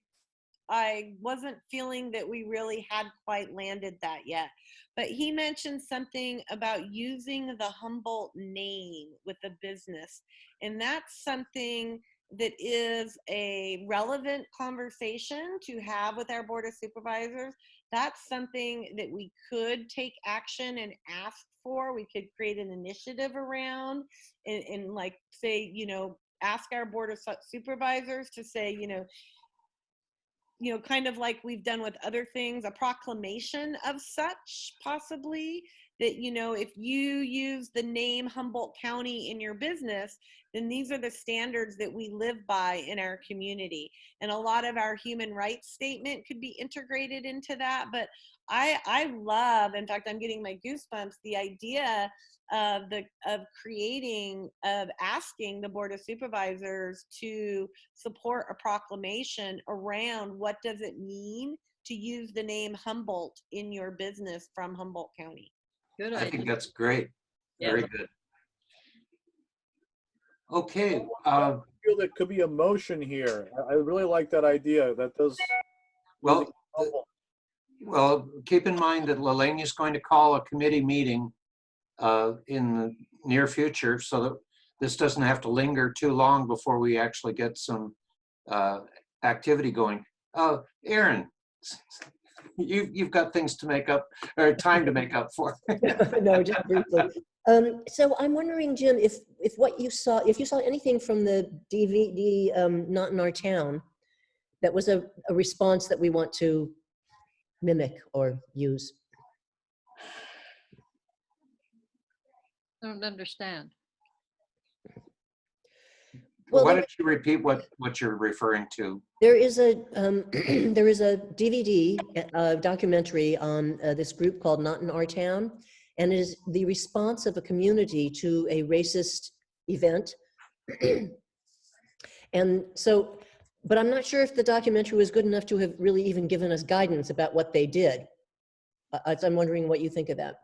wasn't feeling that we really had quite landed that yet. But he mentioned something about using the Humboldt name with a business. And that's something that is a relevant conversation to have with our Board of Supervisors. That's something that we could take action and ask for. We could create an initiative around and like say, you know, ask our Board of Supervisors to say, you know, kind of like we've done with other things, a proclamation of such, possibly, that, you know, if you use the name Humboldt County in your business, then these are the standards that we live by in our community. And a lot of our human rights statement could be integrated into that. But I love, in fact, I'm getting my goosebumps, the idea of asking the Board of Supervisors to support a proclamation around what does it mean to use the name Humboldt in your business from Humboldt County. Good I idea. think that's great. Yeah. Very good. Okay. I feel there could be a motion here. I really like that idea. That does. Well, Well, keep in mind that Lelania is going to call a committee meeting in the near future so that this doesn't have to linger too long before we actually get some activity going. Aaron, you've got things to make up, or time to make up for. No, just briefly. So I'm wondering, Jim, if what you saw, if you saw anything from the DVD, Not in Our Town, that was a response that we want to mimic or use. I don't understand. Well, Why don't you repeat what you're referring to? there is a there is a DVD documentary on this group called Not in Our Town, and it is the response of a community to a racist event. And so, but I'm not sure if the documentary was good enough to have really even given us guidance about what they did. I'm wondering what you think of that.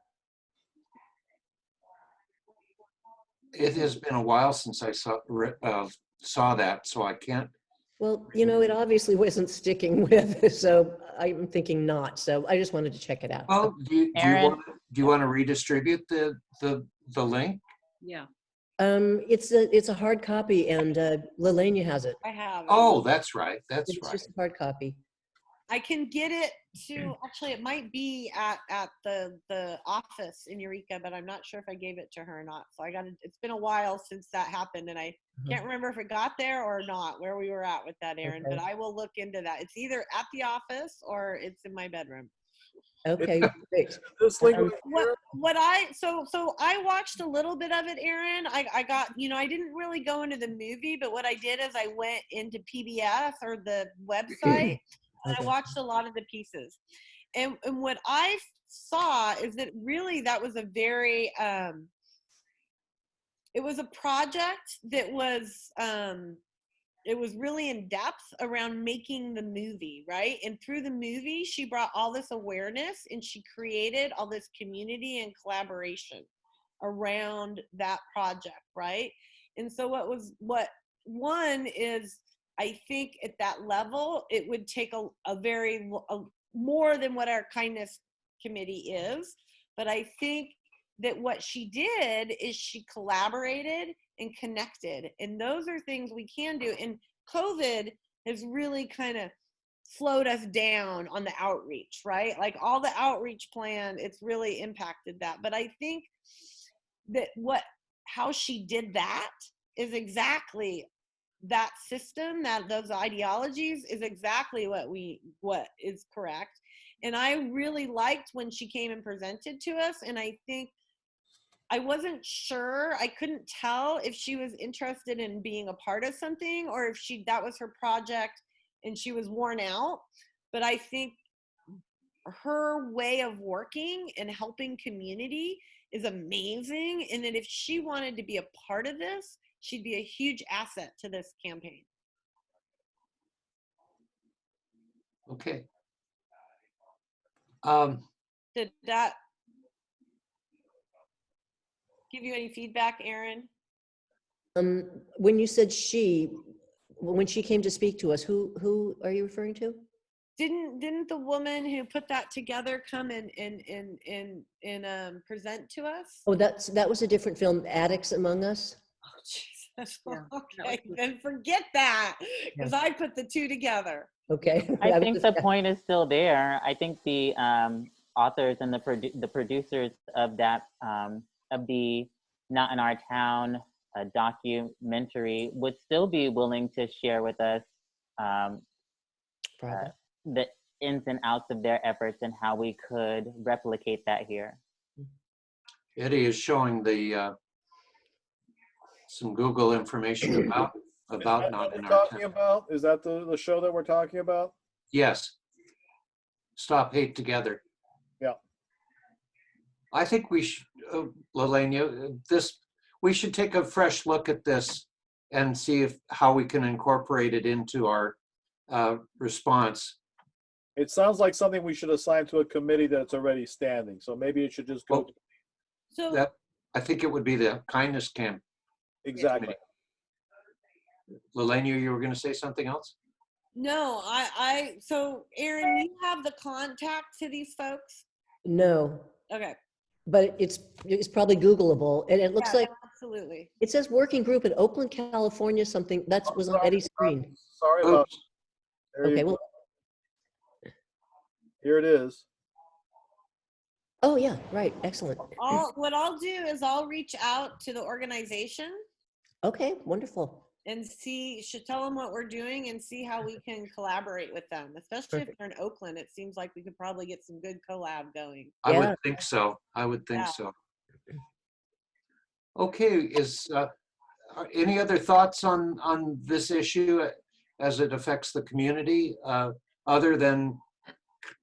It has been a while since I saw that, so I can't. Well, you know, it obviously wasn't sticking with, so I'm thinking not. So I just wanted to check it out. Well, do Aaron? you want to redistribute the link? Yeah. It's a hard copy, and Lelania has it. I have. Oh, that's right. That's It's right. just a hard copy. I can get it to, actually it might be at the office in Eureka, but I'm not sure if I gave it to her or not. So it's been a while since that happened, and I can't remember if it got there or not, where we were at with that, Aaron, Okay. but I will look into that. It's either at the office or it's in my bedroom. Okay, great. This link right So I watched a little bit of it, Aaron. I got, I didn't really go into the movie, but what I did is I went into PBS or the website. And I watched a lot of the pieces. And what I saw is that really that was a very, it was a project that was, it was really in depth around making the movie, right? And through the movie, she brought all this awareness and she created all this community and collaboration around that project, right? And so what one is, I think at that level, it would take a very more than what our kindness committee is. But I think that what she did is she collaborated and connected. And those are things we can do. And COVID has really kind of slowed us down on the outreach, right? Like all the outreach plan, it's really impacted that. But I think that how she did that is exactly that system, those ideologies is exactly what is correct. And I really liked when she came and presented to us. And I think I wasn't sure, I couldn't tell if she was interested in being a part of something or if that was her project and she was worn out. But I think her way of working and helping community is amazing. And that if she wanted to be a part of this, she'd be a huge asset to this campaign. Okay. Did that give you any feedback, Aaron? When you said when she came to speak to us, who are you referring to? Didn't the woman who put that together come and present to us? Oh, that was a different film, Addicts Among Us. Oh, Jesus. Yeah, Okay, then forget that, because I put the two together. Okay. I think the point is still there. I think the authors and the producers of that of the Not in Our Town documentary would still be willing to share with us the ins and outs of their efforts and how we could replicate that here. Eddie is showing the some Google information about Not in Our Town. Is that the show that we're talking about? Yes. Stop Hate Together. Yeah. I think we should, Lelania, we should take a fresh look at this and see how we can incorporate it into our response. It sounds like something we should assign to a committee that's already standing. So maybe it should just go. Well, So I think it would be the kindness camp. Exactly. Lelania, you were going to say something else? No, so Aaron, you have the contact to these folks? No, Okay. but it's probably Googleable, and it looks Yeah, like absolutely. it says working group in Oakland, California. Something that was on Eddie's screen. Sorry about. Oops. There Okay, you go. well, Here it is. oh yeah, right, excellent. What I'll do is I'll reach out to the organization Okay, wonderful. and should tell them what we're doing and see how we can collaborate with them, especially if Perfect. they're in Oakland. It seems like we could probably get some good collab going. I Yeah. would think so. I would think Yeah. so. Okay, any other thoughts on this issue as it affects the community, other than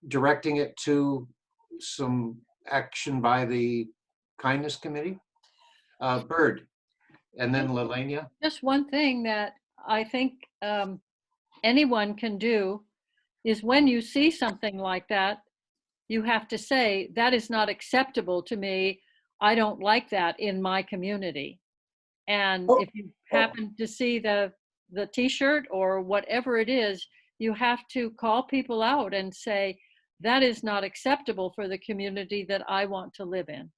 directing it to some action by the Kindness Committee? Bird, and then Lelania. Just one thing that I think anyone can do is when you see something like that, you have to say, that is not acceptable to me. I don't like that in my community. And if you happen to see the t-shirt or whatever it is, you have to call people out and say, that is not acceptable for the community that I want to live in.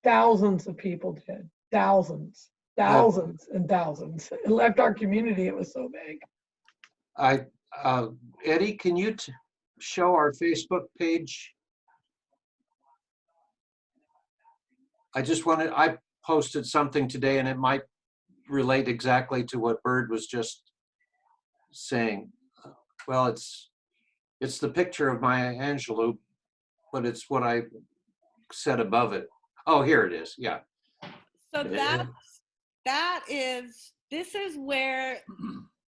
Thousands of people did. Thousands and thousands. It left our community. It was so big. Eddie, can you show our Facebook page? I posted something today, and it might relate exactly to what Bird was just saying. Well, it's the picture of Maya Angelou, but it's what I said above it. Oh, here it is. Yeah. So this is where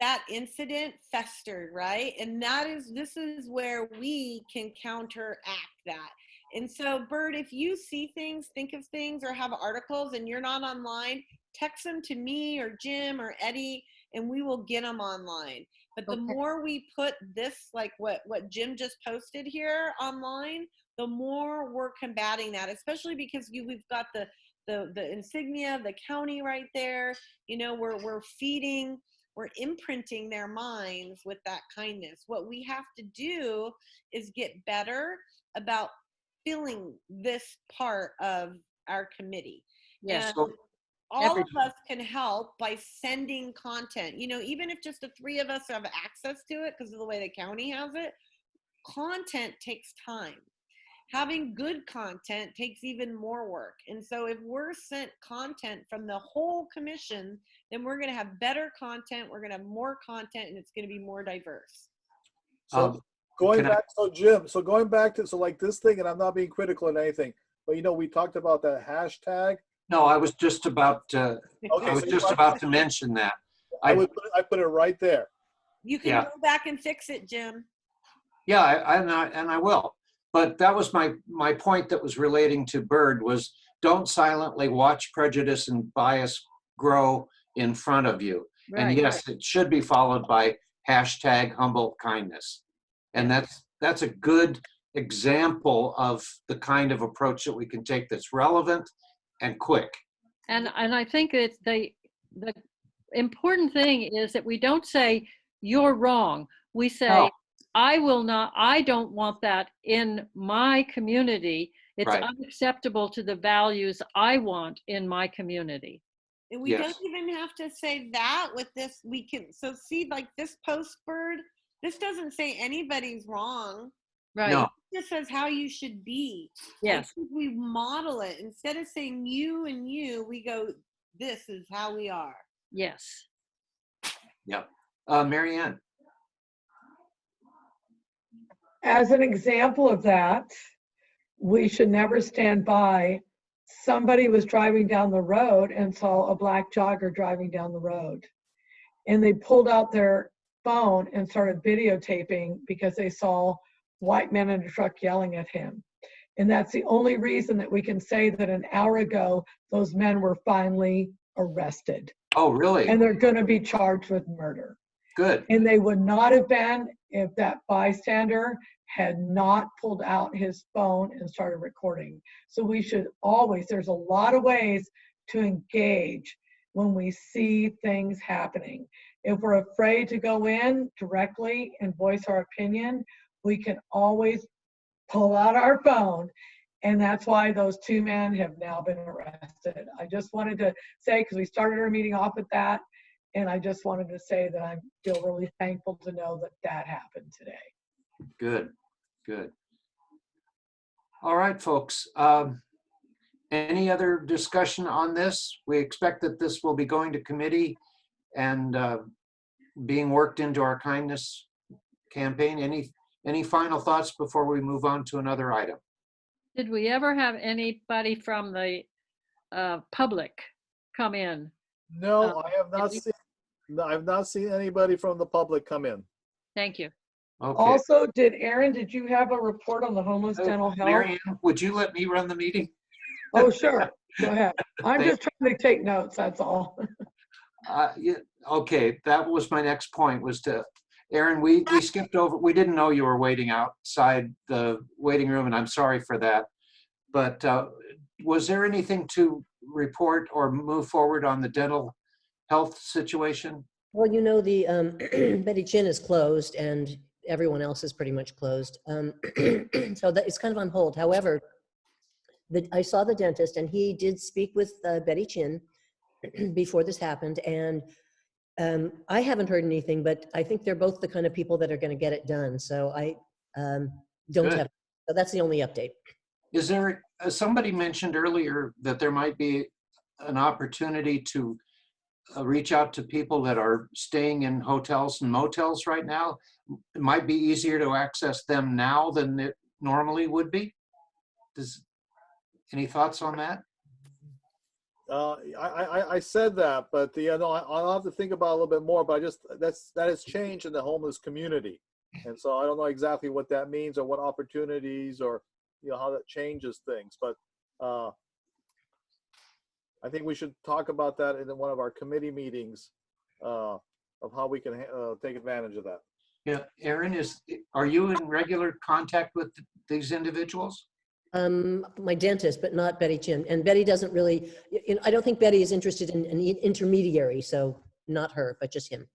that incident festered, right? And this is where we can counteract that. And so, Bird, if you see things, think of things, or have articles and you're not online, text them to me or Jim or Eddie, and we will get them online. But the more we put this, like what Jim just posted here online, the more we're combating that, especially because we've got the insignia of the county right there. You know, we're imprinting their minds with that kindness. What we have to do is get better about filling this part of our committee. Yes. And all of us can help by sending content. You know, even if just the three of us have access to it because of the way the county has it, content takes time. Having good content takes even more work. And so if we're sent content from the whole commission, then we're going to have better content, we're going to have more content, and it's going to be more diverse. So going back to like this thing, and I'm not being critical in anything, but you know, we talked about that hashtag. No, I was just about to. Okay, I was so just about to mention that. I put it right there. You can go back and fix it, Jim. Yeah, and I will. But that was my point that was relating to Bird was don't silently watch prejudice and bias grow in front of you. Right, and yes, it should be followed by hashtag Humboldt kindness. And that's a good example of the kind of approach that we can take that's relevant and quick. And I think it's the important thing is that we don't say you're wrong. We say, no. I don't want that in my community. It's unacceptable to the values I want in my community. And we don't even have to say that with this. We can, so see, like this post, Bird, this doesn't say anybody's wrong. Right. No. It just says how you should be. Yes. Like we model it. Instead of saying you and you, we go, this is how we are. Yes. Yeah. Mary Ann. As an example of that, we should never stand by. Somebody was driving down the road and saw a black jogger driving down the road. And they pulled out their phone and started videotaping because they saw white men in a truck yelling at him. And that's the only reason that we can say that an hour ago, those men were finally arrested. Oh, really? And they're going to be charged with murder. Good. And they would not have been if that bystander had not pulled out his phone and started recording. So we should always, there's a lot of ways to engage when we see things happening. If we're afraid to go in directly and voice our opinion, we can always pull out our phone. And that's why those two men have now been arrested. I just wanted to say, because we started our meeting off with that, and I just wanted to say that I feel really thankful to know that that happened today. Good, good. All right, folks. Any other discussion on this? We expect that this will be going to committee and being worked into our kindness campaign. Any final thoughts before we move on to another item? Did we ever have anybody from the public come in? No, I have not seen. No, I've not seen anybody from the public come in. Thank you. Okay. Also, Aaron, did you have a report on the homeless dental health? Mary Ann, would you let me run the meeting? Oh, sure. Go ahead. I'm just trying to take notes, that's all. Yeah, okay, that was my next point, was to, Aaron, we skipped over, we didn't know you were waiting outside the waiting room, and I'm sorry for that. But was there anything to report or move forward on the dental health situation? Well, you know, the Betty Chin is closed and everyone else is pretty much closed. So that it's kind of on hold. However, I saw the dentist and he did speak with Betty Chin before this happened. And I haven't heard anything, but I think they're both the kind of people that are going to get it done. So I don't Good. have, so that's the only update. Is there, somebody mentioned earlier that there might be an opportunity to reach out to people that are staying in hotels and motels right now? It might be easier to access them now than it normally would be. Any thoughts on that? I said that, but no, I'll have to think about it a little bit more. But that has changed in the homeless community, and so I don't know exactly what that means or what opportunities or how that changes things. But I think we should talk about that in one of our committee meetings of how we can take advantage of that. Yeah, Aaron, are you in regular contact with these individuals? My dentist, but not Betty Chin. And Betty doesn't really, I don't think Betty is interested in an intermediary, so not her, but just him.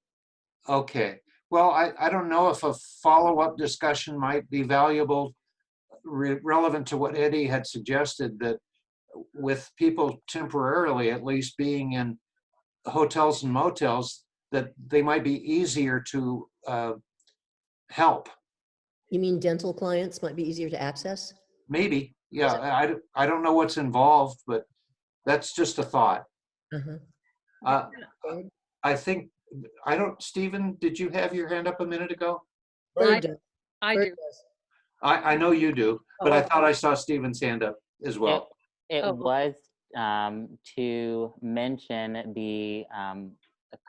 Okay. Well, I don't know if a follow-up discussion might be valuable, relevant to what Eddie had suggested, that with people temporarily at least being in hotels and motels, that they might be easier to help. You mean dental clients might be easier to access? Maybe, yeah. I don't know what's involved, but that's just a thought. Uh-huh. I think, Stephen, did you have your hand up a minute ago? Bird does. I Bird do. does. I know you do, but Oh, I thought I saw Stephen's hand up as well. It Oh. was to mention the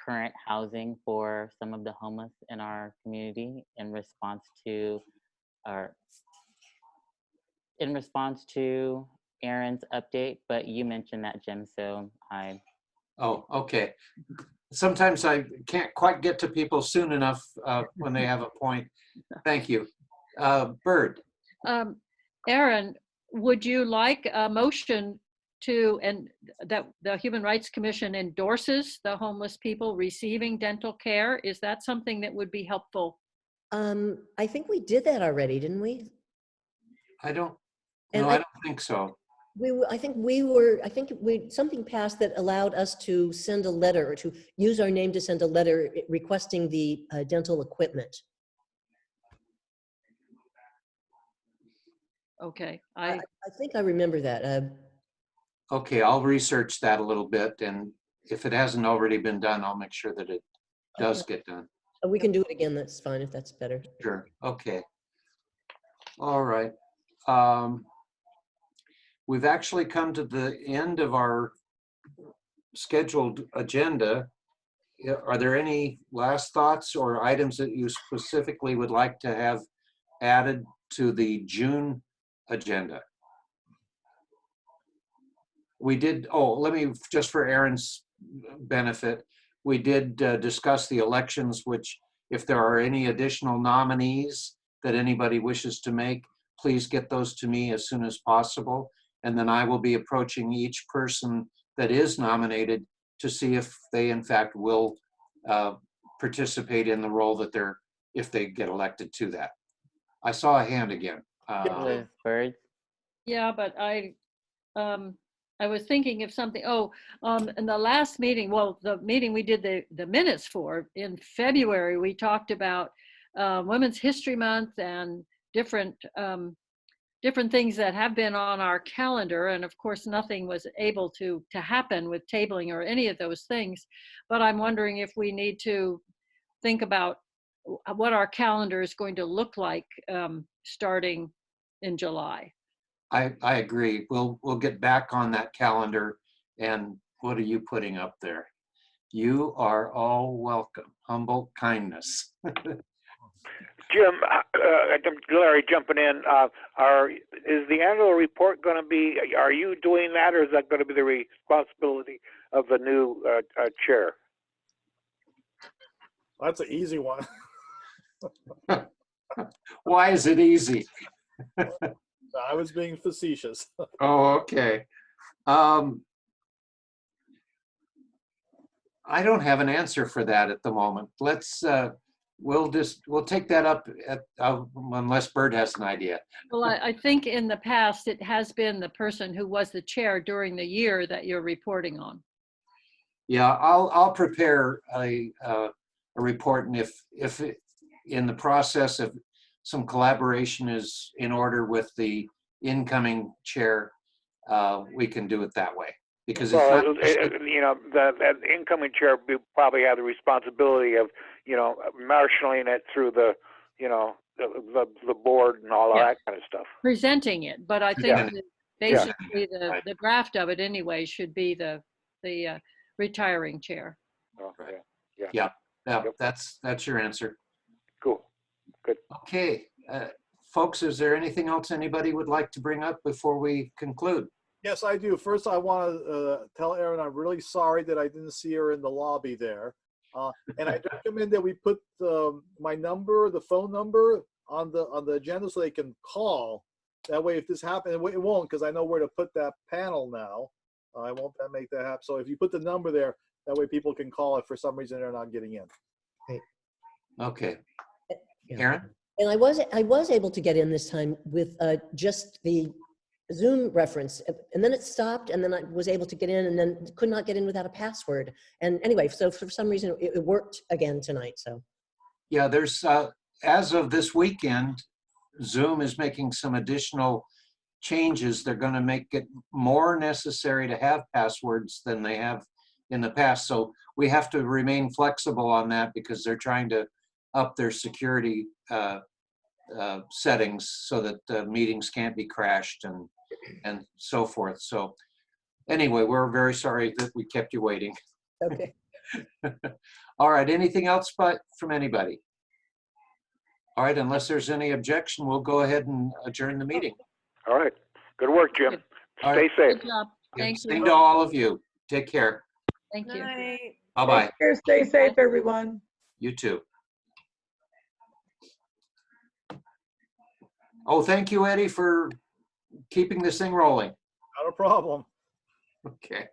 current housing for some of the homeless in our community in response to Aaron's update, but you mentioned that, Jim, so Oh, okay. Sometimes I can't quite get to people soon enough when they have a point. Thank you. Bird. Aaron, would you like a motion and that the Human Rights Commission endorses the homeless people receiving dental care? Is that something that would be helpful? I think we did that already, didn't we? I don't think so. I think something passed that allowed us to send a letter or to use our name to send a letter requesting the dental equipment. Okay. I think I remember that. Okay, I'll research that a little bit, and if it hasn't already been done, I'll make sure that it does get done. We can do it again. That's fine if that's better. Sure. Okay. All right. We've actually come to the end of our scheduled agenda. Are there any last thoughts or items that you specifically would like to have added to the June agenda? We did, let me, just for Aaron's benefit, we did discuss the elections, which if there are any additional nominees that anybody wishes to make, please get those to me as soon as possible. And then I will be approaching each person that is nominated to see if they in fact will participate in the role that they're, if they get elected to that. I saw a hand again. Liz Bird. Yeah, but I was thinking of something. In the last meeting, well, the meeting we did the minutes for in February, we talked about Women's History Month and different things that have been on our calendar. And of course, nothing was able to happen with tabling or any of those things. But I'm wondering if we need to think about what our calendar is going to look like starting in July. I agree. We'll get back on that calendar. And what are you putting up there? You are all welcome. Humboldt kindness. Jim, Larry jumping in, is the annual report going to be, are you doing that, or is that going to be the responsibility of the new chair? That's an easy one. Why is it easy? I was being facetious. Oh, okay. I don't have an answer for that at the moment. Let's, we'll take that up unless Bird has an idea. Well, I think in the past, it has been the person who was the chair during the year that you're reporting on. Yeah, I'll prepare a report, and if it, in the process of some collaboration is in order with the incoming chair, we can do it that way. Because it's not, the incoming chair will probably have the responsibility of, marshaling it through the, the board and all of that kind of stuff. Presenting it, but I think Yeah. that basically the draft of it anyway should be the retiring chair. Okay. yeah, that's your answer. Cool. Good. Okay, folks, is there anything else anybody would like to bring up before we conclude? Yes, I do. First, I want to tell Erin I'm really sorry that I didn't see her in the lobby there. And I recommend that we put my number, the phone number, on the agenda so they can call. That way, if this happens, it won't, because I know where to put that panel now. I won't make that happen. So if you put the number there, that way people can call if for some reason they're not getting in. Okay, Yeah. Erin? And I was able to get in this time with just the Zoom reference, and then it stopped, and then I was able to get in, and then could not get in without a password. And anyway, so for some reason it worked again tonight. So Yeah, there's, as of this weekend, Zoom is making some additional changes. They're going to make it more necessary to have passwords than they have in the past. So we have to remain flexible on that because they're trying to up their security settings so that meetings can't be crashed and so forth. So anyway, we're very sorry that we kept you waiting. okay. All right, anything else from anybody? All right, unless there's any objection, we'll go ahead and adjourn the meeting. All right. Good work, Jim. All Stay right. safe. Good job. Thank Same you. to all of you. Take care. Thank you. Night. Bye-bye. Take care, stay safe, everyone. You too. Oh, thank you, Eddie, for keeping this thing rolling. Not a problem. Okay.